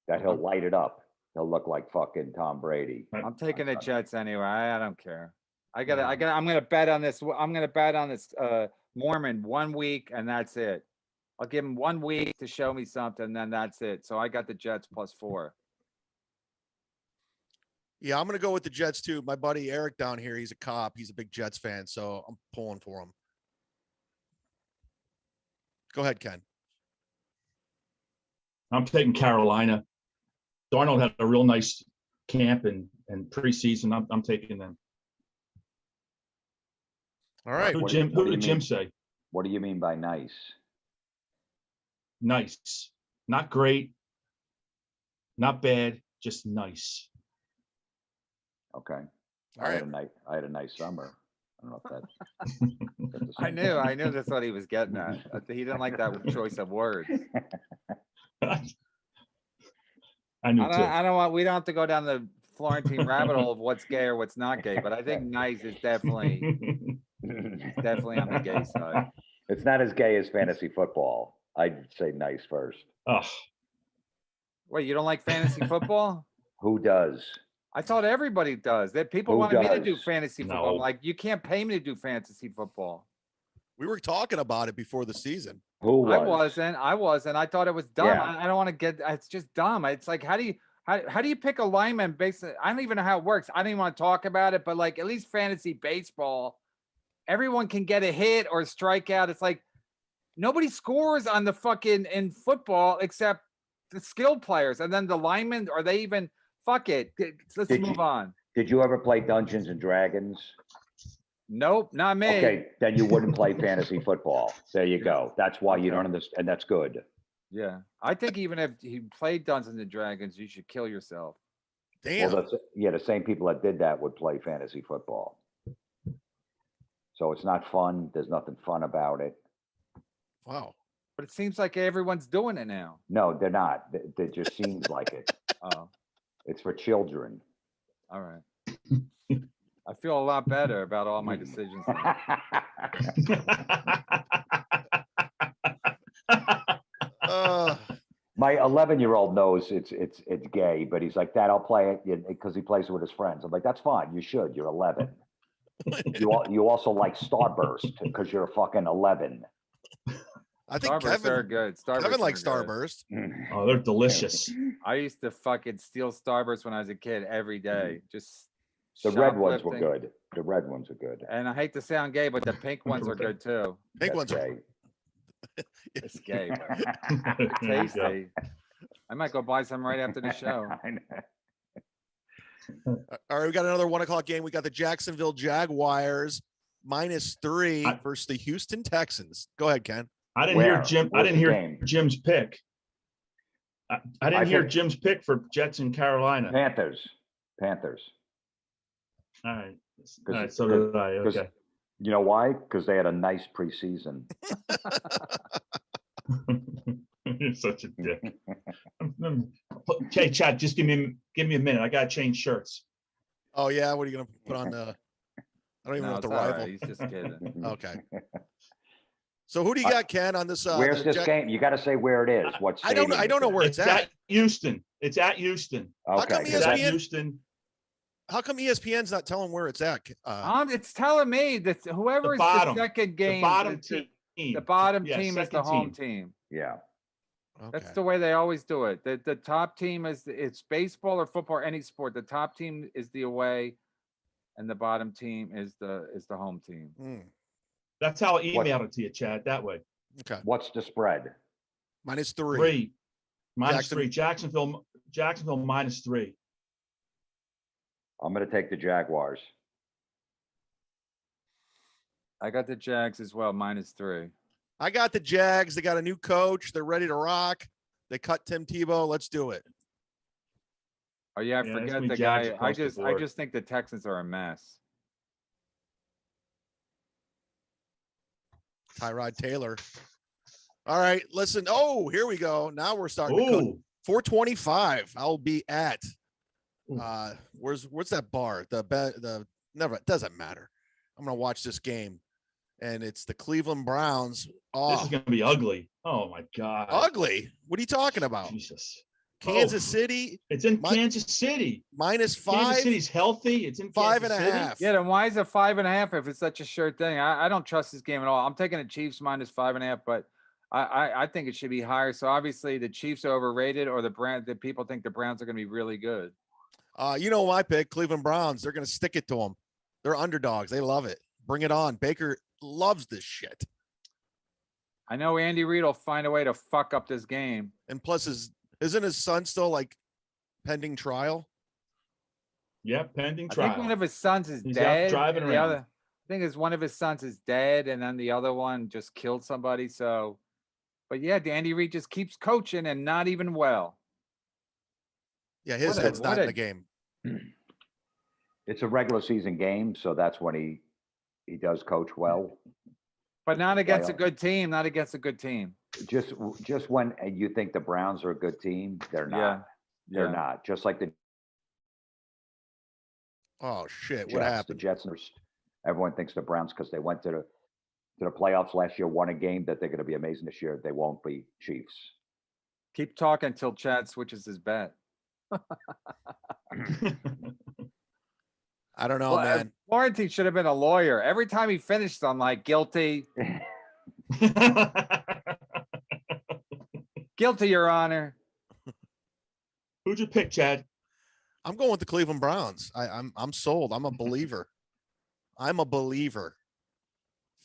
That he'll light it up. He'll look like fucking Tom Brady. I'm taking the Jets anyway. I don't care. I'm gonna bet on this. I'm gonna bet on this Mormon 1 week and that's it. I'll give him 1 week to show me something, then that's it. So I got the Jets +4. Yeah, I'm gonna go with the Jets too. My buddy Eric down here, he's a cop. He's a big Jets fan, so I'm pulling for him. Go ahead, Ken. I'm taking Carolina. Darnold had a real nice camp and preseason. I'm taking them. All right. Who What- Jim? what Who do you did Jim mean? say? What do you mean by nice? Nice, not great, not bad, just nice. Okay. All I had right. I had a nice summer. I don't know if that's the I same knew that's what he was getting at. He didn't like that choice of words. I knew too. I don't want. We don't have to go down the Florentine rabbit hole of what's gay or what's not gay, but I think nice is definitely definitely on the gay side. It's not as gay as fantasy football. I'd say nice first. Ugh. Wait, you don't like fantasy football? Who does? I thought everybody does. That people Who wanted me to do does? fantasy football. I'm No. like, you can't pay me to do fantasy football. We were talking about it before the season. Who was? I wasn't. I thought it was dumb. Yeah. I don't want to get, it's just dumb. It's like, how do you pick a lineman based on, I don't even know how it works. I don't even want to talk about it, but like at least fantasy baseball, everyone can get a hit or strike out. It's like nobody scores on the fucking in football except the skilled players. And then the linemen, are they even, fuck it. Let's Did move you- on. Did you ever play Dungeons and Dragons? Nope, not me. Okay, then you wouldn't play fantasy football. There you go. That's why you don't understand, and that's good. Yeah. I think even if you played Dungeons and Dragons, you should kill yourself. Damn. Well, the same people that did that would play fantasy football. So it's not fun. There's nothing fun about it. Wow. But it seems like everyone's doing it now. No, they're not. It just seems like it. Oh, It's for children. all right. I feel a lot better about all my decisions now. My 11-year-old knows it's gay, but he's like, Dad, I'll play it because he plays with his friends. I'm like, that's fine. You should. You're 11. You also like Starburst because you're fucking 11. I think Starbursts are Kevin good. Starbursts Kevin likes are good. Starburst. Oh, they're delicious. I used to fucking steal Starbursts when I was a kid every day. Just The red ones were shoplifting. good. The red ones are good. And I hate to sound gay, but the pink ones are good too. Pink That's ones are gay. It's gay, but There you go. tasty. I might go buy some right after the show. I know. All right, we got another 1 o'clock game. We got the Jacksonville Jaguars -3 versus the Houston Texans. Go ahead, Ken. I didn't hear Where? Jim. I Where's didn't the hear game? Jim's pick. I I didn't hear think- Jim's pick for Jets in Carolina. Panthers. All right. All 'Cause- right. So did I. 'cause- Okay. You know why? Because they had a nice preseason. You're such a dick. Hey, Chad, just give me a minute. I gotta change shirts. Oh yeah, what are you gonna put on the? I don't even know No, what it's the all rival. right. He's just kidding. Okay. So who do you got, Ken, on this? Where's the this Jack- game? You got to say where it is. What I don't. stadium I don't is know it? where It's it's at. Houston. It's at Houston. How come Okay. It's at ESPN Houston. How come ESPN's not telling where it's at? It's telling me that whoever is the bottom. second game, The bottom the team. bottom Yeah, team is the second home team. team. Yeah. Okay. That's the way they always do it. The top team is, it's baseball or football or any sport. The top team is the away, and the bottom team is the home team. Hmm, That's how I emailed it to you, Chad. That way. okay. What's the spread? -3. 3. Jackson- -3. Jacksonville -3. I'm going to take the Jaguars. I got the Jags as well, -3. I got the Jags. They got a new coach. They're ready to rock. They cut Tim Tebow. Let's do it. Oh yeah, I Yeah, it's forget gonna be the Jags guy. across the I board. just think the Texans are a mess. Tyrod Taylor. All right, listen. Oh, here we go. Now we're starting to cook. Ooh. 425. I'll be at. Ooh. Where's that bar? Never. It doesn't matter. I'm gonna watch this game, and it's the Cleveland Browns. This Oh, is gonna be ugly. Oh my god. ugly. What are you talking about? Jesus. Kansas City It's in My- Kansas City. -5. Kansas City's healthy. It's in 5.5. Kansas City. Yeah, then why is it 5.5 if it's such a sure thing? I don't trust this game at all. I'm taking the Chiefs -5.5, but I think it should be higher. So obviously the Chiefs are overrated, or the people think the Browns are going to be really good. You know my pick, Cleveland Browns. They're gonna stick it to them. They're underdogs. They love it. Bring it on. Baker loves this shit. I know Andy Reid will find a way to fuck up this game. And plus, isn't his son still like pending trial? Yeah, pending I trial. think one of his sons is He's out dead. driving and the around. other, I think it's one of his sons is dead, and then the other one just killed somebody. So, but yeah, Andy Reid just keeps coaching and not even well. Yeah, his What a- head's not what in a- the game. It's a regular season game, so that's when he does coach well. But not against a Playoffs. good team. Not against a good team. Just when you think the Browns are a good team, they're not. Yeah. They're not. Just like the Oh shit! Jets. What The happened? Jets. Everyone thinks the Browns because they went to the playoffs last year, won a game, that they're going to be amazing this year. They won't be Chiefs. Keep talking until Chad switches his bet. I don't know, Well, man. Florentine should have been a lawyer. Every time he finished, I'm like guilty. Guilty, Your Honor. Who'd you pick, Chad? I'm going with the Cleveland Browns. I'm sold. I'm a believer. I'm a believer.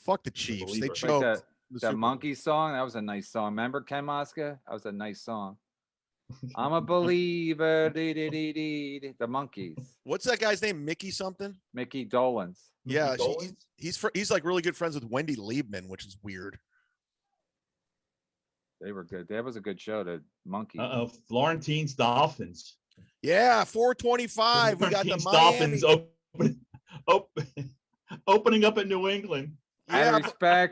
Fuck the Chiefs. They believer. Like choked. the Super Bowl. monkey song. That was a nice song. Remember Ken Mosca? That was a nice song. I'm a believer. Dee, dee, dee, dee, dee. The Monkeys. What's that guy's name? Mickey something? Mickey Dolenz. Yeah, Mickey Dolenz? he's like really good friends with Wendy Liebman, which is weird. They were good. That was a good show. The Monkeys. Florentine's Dolphins. Yeah, 425. We got the Florentine's Miami. Dolphins opening up in New England. Yeah,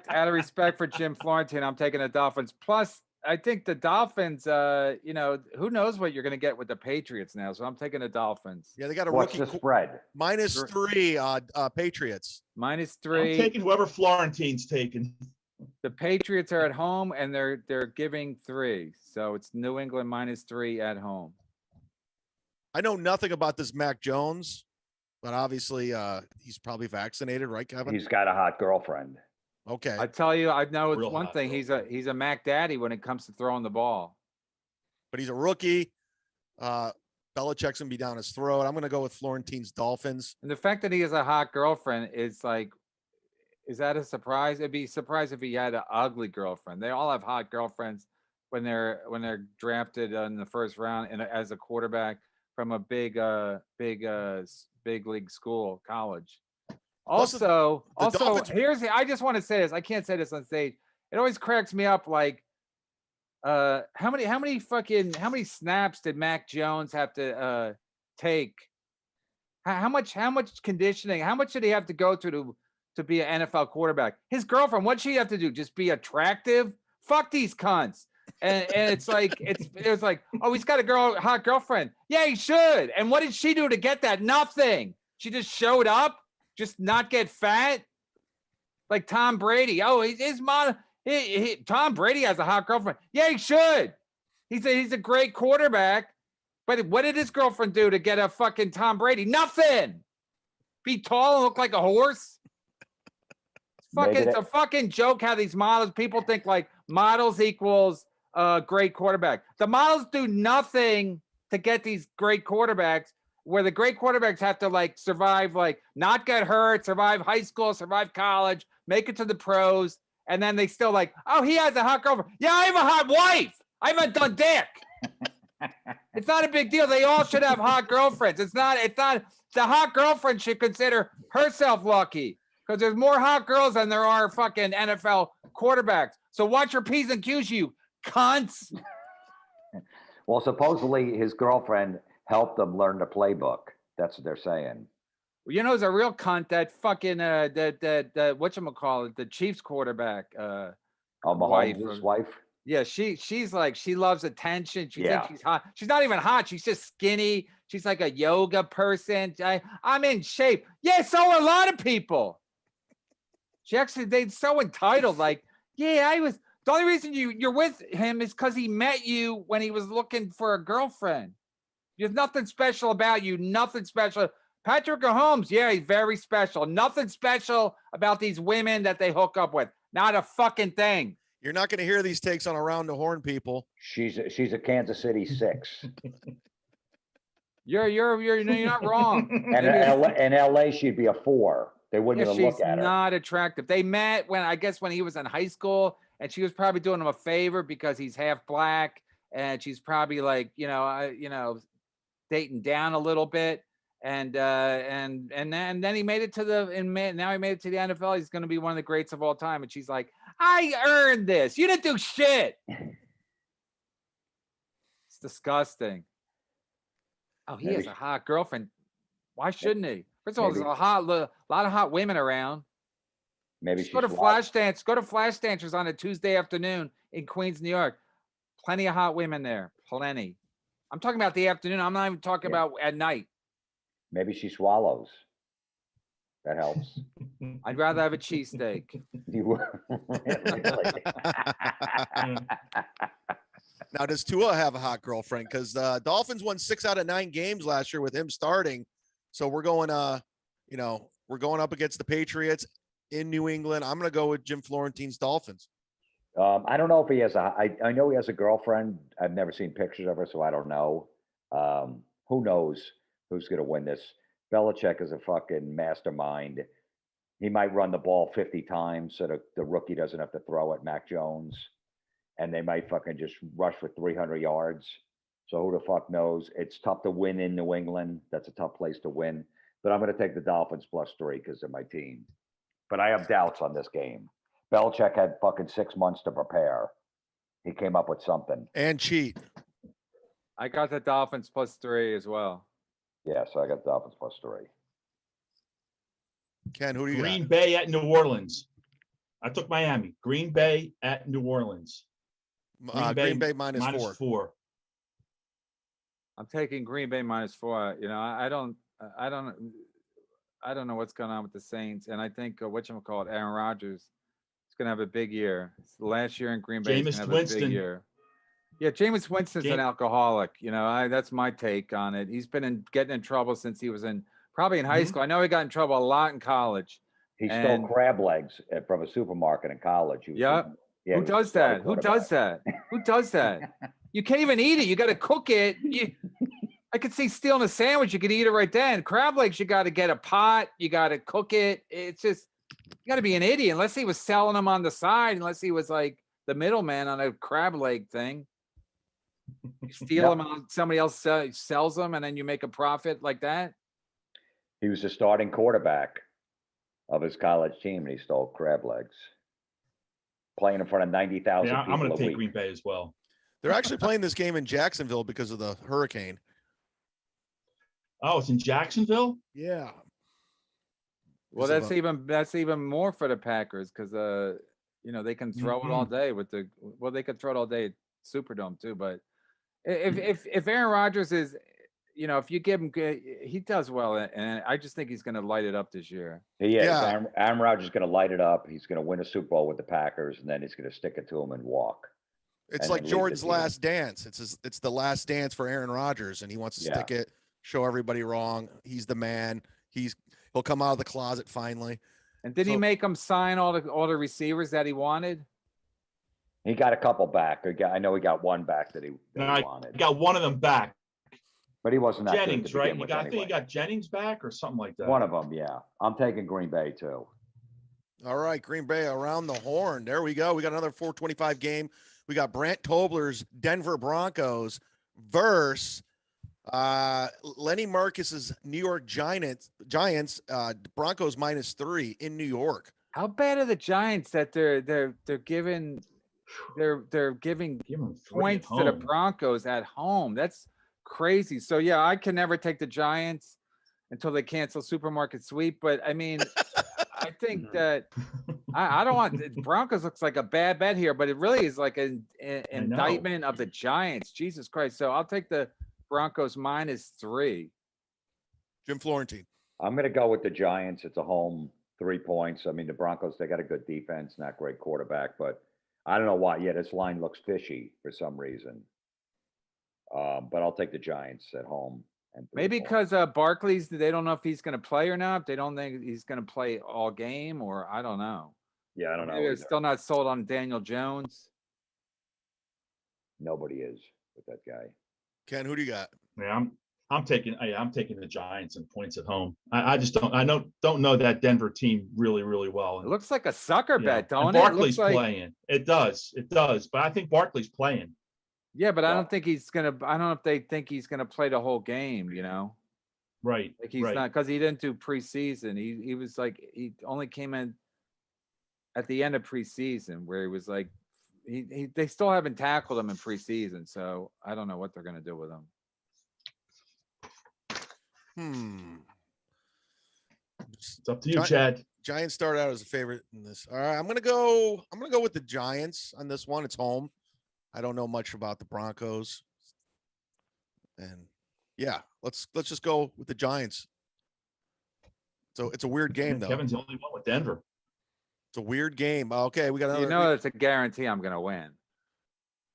Out of respect for Jim Florentine, I'm taking the Dolphins. Plus, I think the Dolphins, who knows what you're going to get with the Patriots now. So I'm taking the Dolphins. yeah, they got a What's rookie the spread? -3 Patriots. -3. I'm taking whoever Florentine's taking. The Patriots are at home and they're giving 3. So it's New England -3 at home. I know nothing about this Mac Jones, but obviously he's probably vaccinated, right, Kevin? He's got a hot girlfriend. Okay. I tell you, I know it's Real one hot thing. He's a Mac Daddy when it comes to throwing the ball. But he's a rookie. Belichick's gonna be down his throat. I'm gonna go with Florentine's Dolphins. And the fact that he has a hot girlfriend is like, is that a surprise? It'd be a surprise if he had an ugly girlfriend. They all have hot girlfriends when they're drafted in the first round and as a quarterback from a big league school, college. Plus, Also, Dolphins- I just want to say this. I can't say this on stage. It always cracks me up. Like, how many snaps did Mac Jones have to take? How much conditioning? How much did he have to go through to be an NFL quarterback? His girlfriend, what'd she have to do? Just be attractive? Fuck these cunts. And it's like it was like, oh, he's got a hot girlfriend. Yeah, he should. And what did she do to get that? Nothing. She just showed up, just not get fat. Like Tom Brady. Oh, his mom. Tom Brady has a hot girlfriend. Yeah, he should. He's a great quarterback. But what did his girlfriend do to get a fucking Tom Brady? Nothing. Be tall and look like a horse. It's a fucking joke how these models, people think like models equals great quarterback. The models do nothing to get these great quarterbacks, where the great quarterbacks have to like survive, like not get hurt, survive high school, survive college, make it to the pros. And then they still like, oh, he has a hot girlfriend. Yeah, I have a hot wife. I haven't done dick. It's not a big deal. They all should have hot girlfriends. It's not the hot girlfriend should consider herself lucky because there's more hot girls than there are fucking NFL quarterbacks. So watch your P's and Q's, you cunts. Well, supposedly his girlfriend helped him learn the playbook. That's what they're saying. You know, it's a real cunt, that fucking that whatchamacallit, the Chiefs quarterback. Mahomes' wife. Yeah, she's like, she loves attention. She Yeah. thinks she's hot. She's not even hot. She's just skinny. She's like a yoga person. I'm in shape. Yeah, so are a lot of people. They're so entitled. Like, yeah, the only reason you're with him is because he met you when he was looking for a girlfriend. There's nothing special about you. Nothing special. Patrick Mahomes, yeah, he's very special. Nothing special about these women that they hook up with. Not a fucking thing. You're not going to hear these takes on Around the Horn, people. She's a Kansas City 6. You're not wrong. And in LA, she'd be a 4. They wouldn't even look at her. She's not attractive. They met when he was in high school, and she was probably doing him a favor because he's half black, and she's probably like, dating down a little bit. And then he made it to now he made it to the NFL. He's going to be one of the greats of all time. And she's like, I earned this. You didn't do shit. It's disgusting. Oh, he has a hot girlfriend. Why shouldn't he? First of all, there's a lot of hot women around. Maybe Just go to Flashdance. Go to Flashdancers on a Tuesday afternoon in Queens, New York. Plenty of hot women there. Plenty. I'm talking about the afternoon. I'm not even talking about at night. Maybe she swallows. That helps. I'd rather have a cheesesteak. Now, does Tua have a hot girlfriend? Because Dolphins won 6 out of 9 games last year with him starting. So we're going, we're going up against the Patriots in New England. I'm going to go with Jim Florentine's Dolphins. I don't know if he has I know he has a girlfriend. I've never seen pictures of her, so I don't know. Who knows who's gonna win this? Belichick is a fucking mastermind. He might run the ball 50 times so that the rookie doesn't have to throw at Mac Jones. And they might fucking just rush for 300 yards. So who the fuck knows? It's tough to win in New England. That's a tough place to win. But I'm going to take the Dolphins +3 because they're my team. But I have doubts on this game. Belichick had fucking 6 months to prepare. He came up with something. And cheat. I got the Dolphins +3 as well. Yeah, so I got Dolphins +3. Ken, who do you Green got? Bay at New Orleans. I took Miami. Green Bay at New Orleans. Green Bay minus four. -4. I'm taking Green Bay -4. You know, I don't know what's going on with the Saints, and I think whatchamacallit, Aaron Rodgers is going to have a big year. Last year in Green Bay, he's going to have a big year. Yeah, Jameis Winston's an alcoholic. You know, that's my take on it. He's been getting in trouble since he was probably in high school. I know he got in trouble a lot in college. He stole crab legs from a supermarket in college. Yeah, who does that? Who does that? Who does that? You can't even eat it. You got to cook it. I could see stealing a sandwich. You could eat it right then. Crab legs, you got to get a pot. You got to cook it. It's just, you got to be an idiot. Unless he was selling them on the side, unless he was like the middleman on a crab leg thing. You steal them, and somebody else sells them, and then you make a profit like that. He was the starting quarterback of his college team, and he stole crab legs. Playing in front of 90,000 people I'm going to take week. Green Bay as well. They're actually playing this game in Jacksonville because of the hurricane. Oh, it's in Jacksonville? Yeah. Well, that's even more for the Packers because you know, they can throw it all day they could throw it all day at Superdome too. But if Aaron Rodgers is, you know, if you give him, he does well, and I just think he's going to light it up this year. He is. Yeah. Aaron Rodgers is going to light it up. He's going to win a Super Bowl with the Packers, and then he's going to stick it to him and walk. It's like Jordan's last dance. It's the last dance for Aaron Rodgers, and he wants to stick it, show everybody wrong. He's the man. He'll come out of the closet finally. And did he make him sign all the receivers that he wanted? He got a couple back. I know he got one back that he wanted. He got one of them back. But he wasn't that Jennings, good to right? begin with I think he got Jennings back or something like that. One of them, yeah. I'm taking Green Bay too. All right, Green Bay around the horn. There we go. We got another 425 game. We got Brant Tobler's Denver Broncos versus Lenny Marcus's New York Giants. Broncos -3 in New York. How bad are the Giants that they're giving points to the Broncos at home? That's crazy. So yeah, I can never take the Giants until they cancel Supermarket Sweep. But I mean, I think that I don't want Broncos looks like a bad bet here, but it really is like an indictment of the Giants. Jesus Christ. So I'll take the Broncos -3. Jim Florentine. I'm going to go with the Giants. It's a home 3 points. I mean, the Broncos, they got a good defense, not great quarterback, but I don't know why. Yeah, this line looks fishy for some reason. But I'll take the Giants at home. And maybe because Barkley's, they don't know if he's going to play or not. They don't think he's going to play all game, or I don't know. Yeah, I don't know. They're still not sold on Daniel Jones. Nobody is with that guy. Ken, who do you got? Yeah, I'm taking the Giants and points at home. I just don't know that Denver team really, really well. It looks like a sucker bet, don't it? Barkley's playing. It does. But I think Barkley's playing. Yeah, but I don't think he's gonna. I don't know if they think he's gonna play the whole game. You know, right? Like he's not, because he didn't do preseason. He was like, he only came in at the end of preseason, where he was like, they still haven't tackled him in preseason. So I don't know what they're gonna do with him. It's up to you, Chad. Giants start out as a favorite in this. All right, I'm gonna go with the Giants on this one. It's home. I don't know much about the Broncos, and yeah, let's just go with the Giants. So it's a weird game, though. Kevin's the only one with Denver. It's a weird game. Okay, we got another. You know, it's a guarantee I'm gonna win.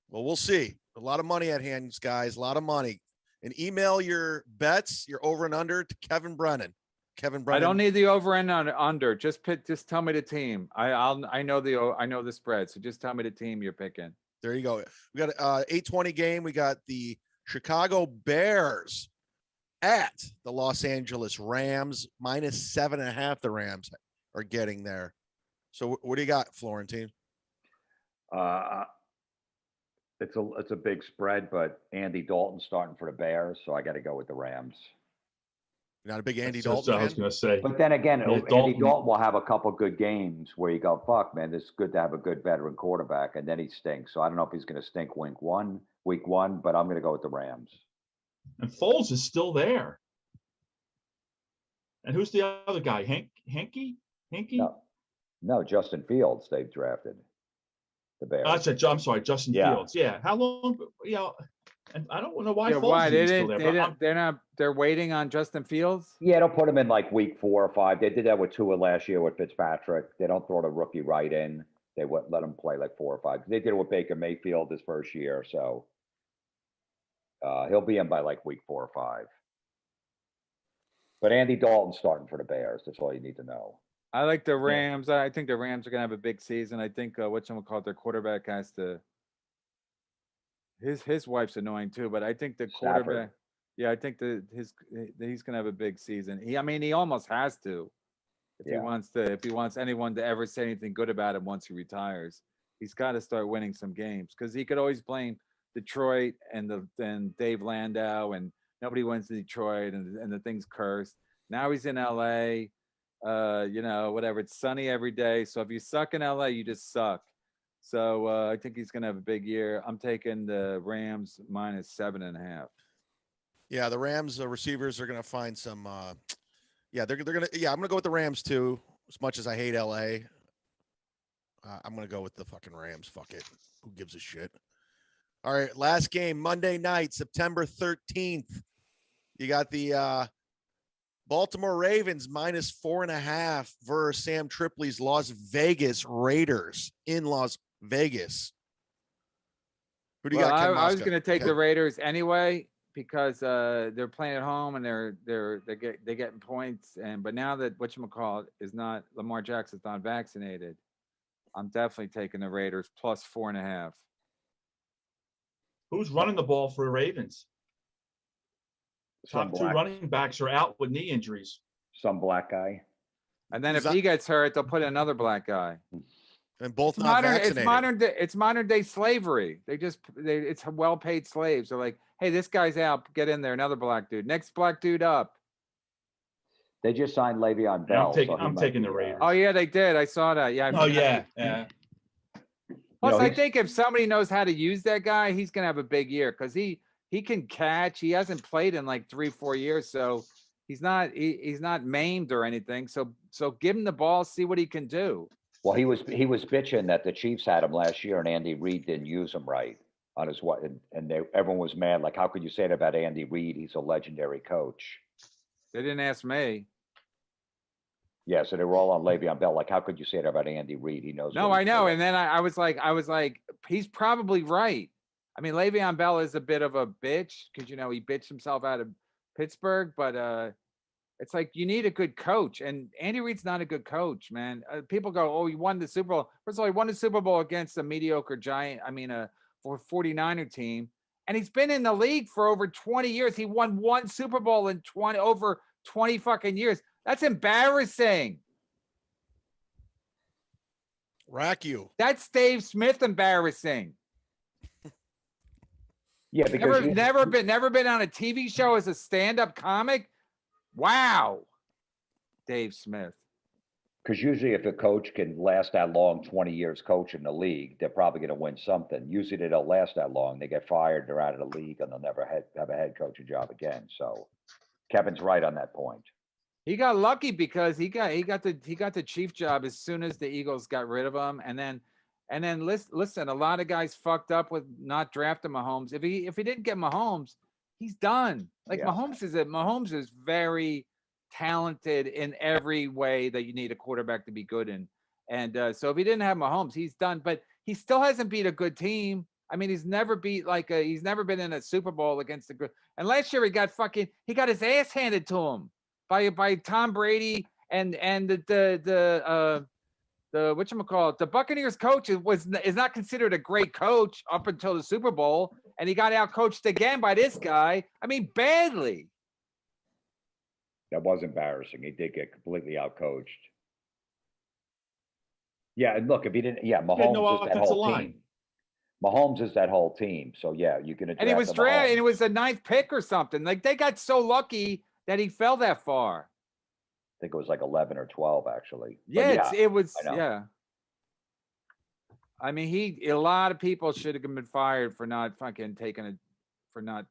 Well, we'll see. A lot of money at hand, guys. A lot of money. And email your bets, your over and under, to Kevin Brennan. Kevin I Brennan. don't need the over and under. Just tell me the team. I know the spread. So just tell me the team you're picking. There you go. We got a 8:20 game. We got the Chicago Bears at the Los Angeles Rams, -7.5. The Rams are getting there. So what do you got, Florentine? It's a big spread, but Andy Dalton's starting for the Bears, so I got to go with the Rams. You're not a big Andy That's just Dalton what I was fan? going to say. But then again, Yeah, Andy Dalton will have a couple good games where you go, fuck, man, it's good to have a good veteran quarterback, and then he stinks. So I don't know if he's going to stink week one, but I'm going to go with the Rams. And Foles is still there. And who's the other guy? Henke? No, Justin Fields they've drafted. The Bears. I'm sorry, Justin Yeah. Fields. Yeah. How long? And I don't know why Yeah, Foles why is still there. they're waiting on Justin Fields. Yeah, they'll put him in like week 4 or 5. They did that with Tua last year with Fitzpatrick. They don't throw the rookie right in. They wouldn't let him play like 4 or 5. They did it with Baker Mayfield his first year, so he'll be in by like week 4 or 5. But Andy Dalton's starting for the Bears. That's all you need to know. I like the Rams. I think the Rams are gonna have a big season. I think whatchamacallit, their quarterback has to. His wife's annoying too, but I think the quarterback. Stafford. Yeah, I think he's gonna have a big season. He almost has to, if he wants anyone to ever say anything good about him once he retires. He's got to start winning some games because he could always blame Detroit and Dave Landau and nobody wins in Detroit and the thing's cursed. Now he's in LA. Whatever. It's sunny every day. So if you suck in LA, you just suck. So I think he's gonna have a big year. I'm taking the Rams -7.5. Yeah, the Rams receivers are going to find some. They're going to. Yeah, I'm going to go with the Rams too. As much as I hate LA, I'm going to go with the fucking Rams. Fuck it. Who gives a shit? All right, last game Monday night, September 13th. You got the Baltimore Ravens -4.5 versus Sam Tripoli's Las Vegas Raiders in Las Vegas. Who do you got? I was going to take the Raiders anyway because they're playing at home and they're getting points. But now that whatchamacallit is not Lamar Jackson's not vaccinated, I'm definitely taking the Raiders +4.5. Who's running the ball for the Ravens? Top 2 running backs are out with knee injuries. Some black guy. And then if he gets hurt, they'll put another black guy. And both not vaccinated. It's modern day slavery. It's well-paid slaves. They're like, hey, this guy's out. Get in there. Another black dude. Next black dude up. They just signed Le'Veon Bell. I'm taking the Raiders. Oh yeah, they did. I saw that. Yeah. Yeah. Plus, I think if somebody knows how to use that guy, he's gonna have a big year because he can catch. He hasn't played in like 3-4 years, so he's not maimed or anything. So give him the ball, see what he can do. Well, he was bitching that the Chiefs had him last year and Andy Reid didn't use him right on his what, and everyone was mad. Like, how could you say that about Andy Reid? He's a legendary coach. They didn't ask me. Yeah, so they were all on Le'Veon Bell. Like, how could you say that about Andy Reid? He knows. No, I know. And then I was like, he's probably right. I mean, Le'Veon Bell is a bit of a bitch because he bitched himself out of Pittsburgh, but it's like you need a good coach, and Andy Reid's not a good coach, man. People go, "Oh, he won the Super Bowl." First of all, he won the Super Bowl against a mediocre for 49er team, and he's been in the league for over 20 years. He won 1 Super Bowl in over 20 fucking years. That's embarrassing. Rack you. That's Dave Smith embarrassing. Yeah, because never been on a TV show as a stand-up comic. Wow, Dave Smith. Because usually if a coach can last that long, 20 years coaching the league, they're probably going to win something. Usually they don't last that long. They get fired, they're out of the league, and they'll never have a head coaching job again. So Kevin's right on that point. He got lucky because he got the chief job as soon as the Eagles got rid of him, and then listen, a lot of guys fucked up with not drafting Mahomes. If he didn't get Mahomes, he's done. Like Mahomes is very talented in every way that you need a quarterback to be good in. And so if he didn't have Mahomes, he's done. But he still hasn't beat a good team. I mean, he's never been in a Super Bowl against the good. And last year he got his ass handed to him. by Tom Brady and the whatchamacallit, the Buccaneers coach is not considered a great coach up until the Super Bowl, and he got out coached again by this guy. I mean, badly. That was embarrassing. He did get completely out coached. Yeah, and look, if he didn't, yeah, He had no Mahomes is that offensive whole line. team. Mahomes is that whole team. So yeah, you can. And he was drafted, and it was the 9th pick or something. Like they got so lucky that he fell that far. I think it was like 11 or 12, actually. But Yeah, it was. I know. Yeah. I mean, a lot of people should have been fired for not fucking taking it, for not.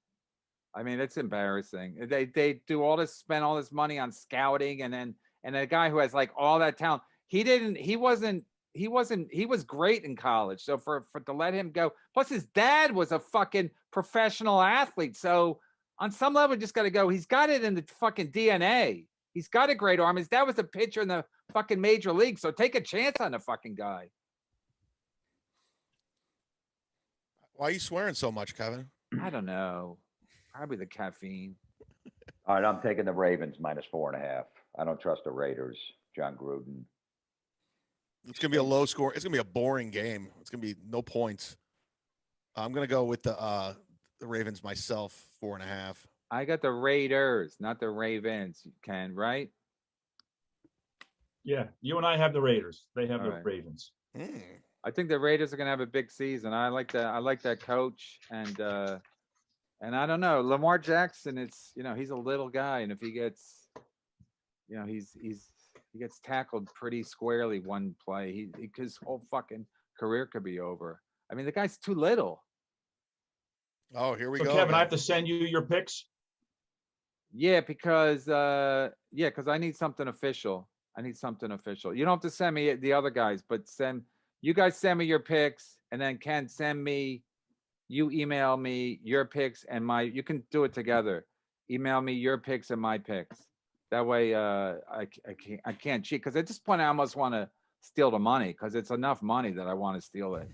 I mean, it's embarrassing. They do all this, spend all this money on scouting, and a guy who has like all that talent. He was great in college. So for to let him go, plus his dad was a fucking professional athlete. So on some level, you just got to go. He's got it in the fucking DNA. He's got a great arm. His dad was a pitcher in the fucking major league. So take a chance on the fucking guy. Why are you swearing so much, Kevin? I don't know. Probably the caffeine. All right, I'm taking the Ravens -4.5. I don't trust the Raiders. John Gruden. It's gonna be a low score. It's gonna be a boring game. It's gonna be no points. I'm gonna go with the Ravens myself, 4.5. I got the Raiders, not the Ravens. Ken, right? Yeah, you and I have the Raiders. They have All the right. Ravens. I think the Raiders are gonna have a big season. I like that coach, and I don't know, Lamar Jackson. It's he's a little guy, and if he gets, he gets tackled pretty squarely one play, his whole fucking career could be over. I mean, the guy's too little. Oh, here we So go. Kevin, again. I have to send you your picks. Yeah, because I need something official. You don't have to send me the other guys, but you guys send me your picks, and then Ken, you email me your picks and you can do it together. Email me your picks and my picks. That way I can't cheat, because at this point I almost want to steal the money, because it's enough money that I want to steal it,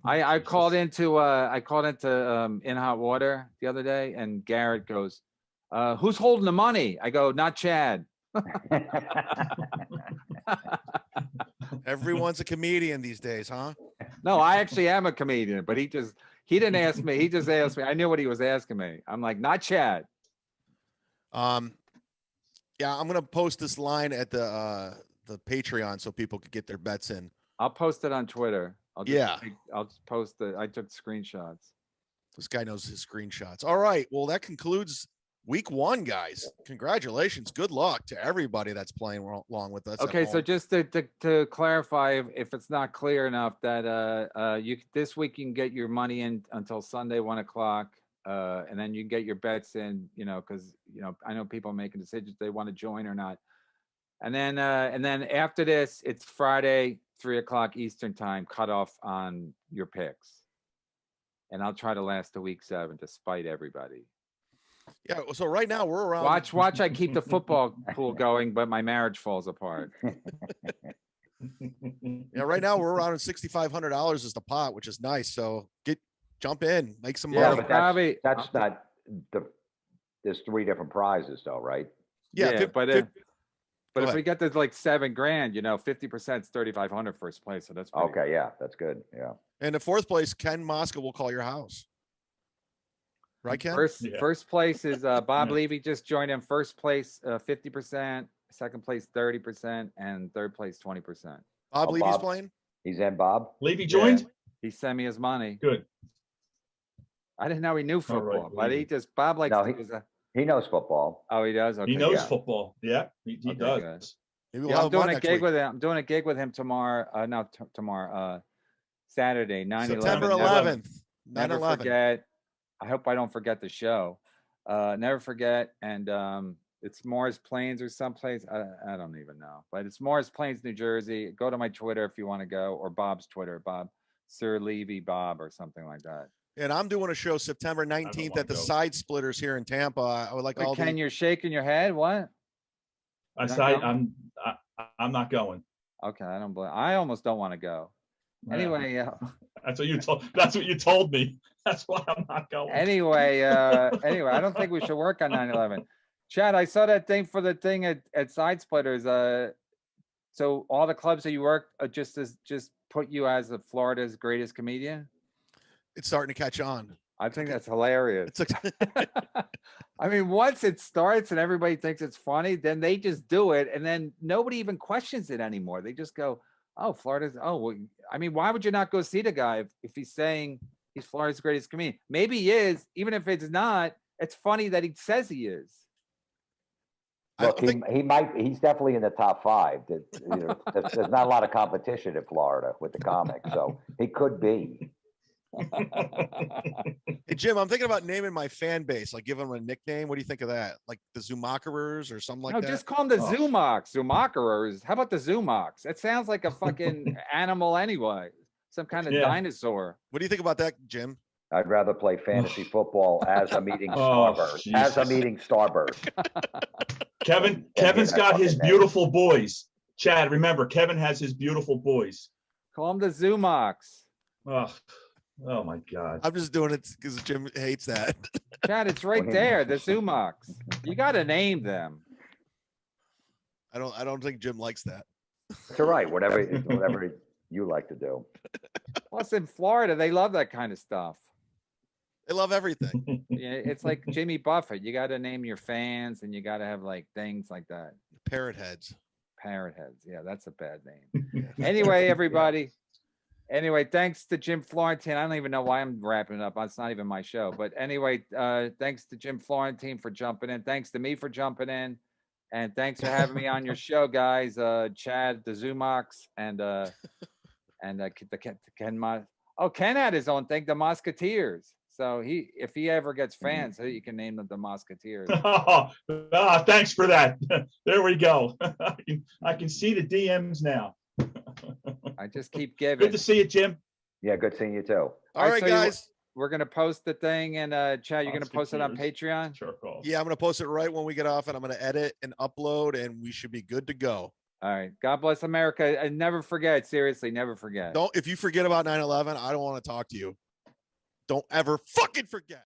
I called into In Hot Water the other day, and Garrett goes, who's holding the money? I go, not Chad. Everyone's a comedian these days, huh? No, I actually am a comedian, but he didn't ask me. He just asked me. I knew what he was asking me. I'm like, not Chad. Yeah, I'm gonna post this line at the Patreon so people could get their bets in. I'll post it on Twitter. I'll just post it. I took screenshots. This guy knows his screenshots. All right. Well, that concludes week 1, guys. Congratulations. Good luck to everybody that's playing along with us. Okay, so just to clarify, if it's not clear enough, that this week you can get your money in until Sunday 1:00, and then you can get your bets in. Because I know people are making decisions if they want to join or not. And then after this, it's Friday 3:00 Eastern time, cut off on your picks. And I'll try to last to week 7 to spite everybody. Yeah, so right now we're around. Watch, I keep the football pool going, but my marriage falls apart. Yeah, right now we're around $6,500 is the pot, which is nice. So jump in, make some Yeah, money. but That's not there's 3 different prizes though, right? Yeah, but if we get to like $7,000, 50% is $3,500 first place. So that's pretty Okay, yeah, that's good. Yeah. And in 4th place, Ken Mosca will call your house. Right, Ken? First place is Bob Levy just joined in. First place 50%, second place 30%, and third place 20%. Bob Levy's Bob. playing? He's in, Bob. Levy joined? Yeah, he sent me his money. Good. I didn't know he knew football, but Levy. Bob likes He knows football. Oh, he does? Okay. He knows yeah. football. Yeah, he Okay, does. good. Maybe we'll Yeah, have I'm doing him on a next gig week. with him. I'm doing a gig with him tomorrow. Tomorrow, Saturday, 9/11. September 11th. Never 9/11. forget. I hope I don't forget the show. Never forget. And it's Morris Plains or someplace. I don't even know. But it's Morris Plains, New Jersey. Go to my Twitter if you want to go, or Bob's Twitter, Bob, Sir Levy Bob, or something like that. And I'm doing a show September 19th at the Side Splitters here in Tampa. I would like Wait, all Ken, you're shaking your head. What? I You're say not I'm not going. Okay, I don't blame. I almost don't want to go. Anyway, That's what you told. That's what you told me. That's why I'm not going. anyway, I don't think we should work on 9/11. Chad, I saw that thing for the thing at Side Splitters. So all the clubs that you work just put you as the Florida's greatest comedian. It's starting to catch on. I think that's hilarious. It's like, I mean, once it starts and everybody thinks it's funny, then they just do it, and then nobody even questions it anymore. They just go, "Oh, Florida's." Oh, well, I mean, why would you not go see the guy if he's saying he's Florida's greatest comedian? Maybe he is, even if it's not. It's funny that he says he is. I Look, don't think he's definitely in the top 5. There's not a lot of competition in Florida with the comics, so he could be. Hey, Jim, I'm thinking about naming my fan base, like giving them a nickname. What do you think of that? Like the Zumockerers or something like No, that? just call them the Oh. Zumocks, Zumockerers. How about the Zumocks? It sounds like a fucking animal anyway. Some kind of Yeah. dinosaur. What do you think about that, Jim? I'd rather play fantasy football as I'm eating Oh, Starburst. As I'm Jesus. eating Starburst. Kevin's that got his fucking name. beautiful boys. Chad, remember, Kevin has his beautiful boys. Call them the Zumocks. Oh my God. I'm just doing it because Jim hates that. Chad, it's right there, the Zumocks. You got to name them. I don't think Jim likes that. It's all right. Whatever you like to do. Plus, in Florida, they love that kind of stuff. They love everything. Yeah, it's like Jimmy Buffett. You got to name your fans, and you got to have like things like that. Parrot heads. Parrot heads. Yeah, that's a bad name. Anyway, everybody. Anyway, thanks to Jim Florentine. I don't even know why I'm wrapping it up. It's not even my show. But anyway, thanks to Jim Florentine for jumping in. Thanks to me for jumping in. And thanks for having me on your show, guys. Chad, the Zumocks, and Ken had his own thing, the Musketeers. So if he ever gets fans, he can name them the Musketeers. Thanks for that. There we go. I can see the DMs now. I just keep giving. Good to see you, Jim. Yeah, good seeing you too. All right, so you- guys. We're gonna post the thing, and Chad, you're gonna post it on Patreon. Sure, call. Yeah, I'm gonna post it right when we get off, and I'm gonna edit and upload, and we should be good to go. All right. God bless America, and never forget. Seriously, never forget. Don't if you forget about 9/11, I don't want to talk to you. Don't ever fucking forget.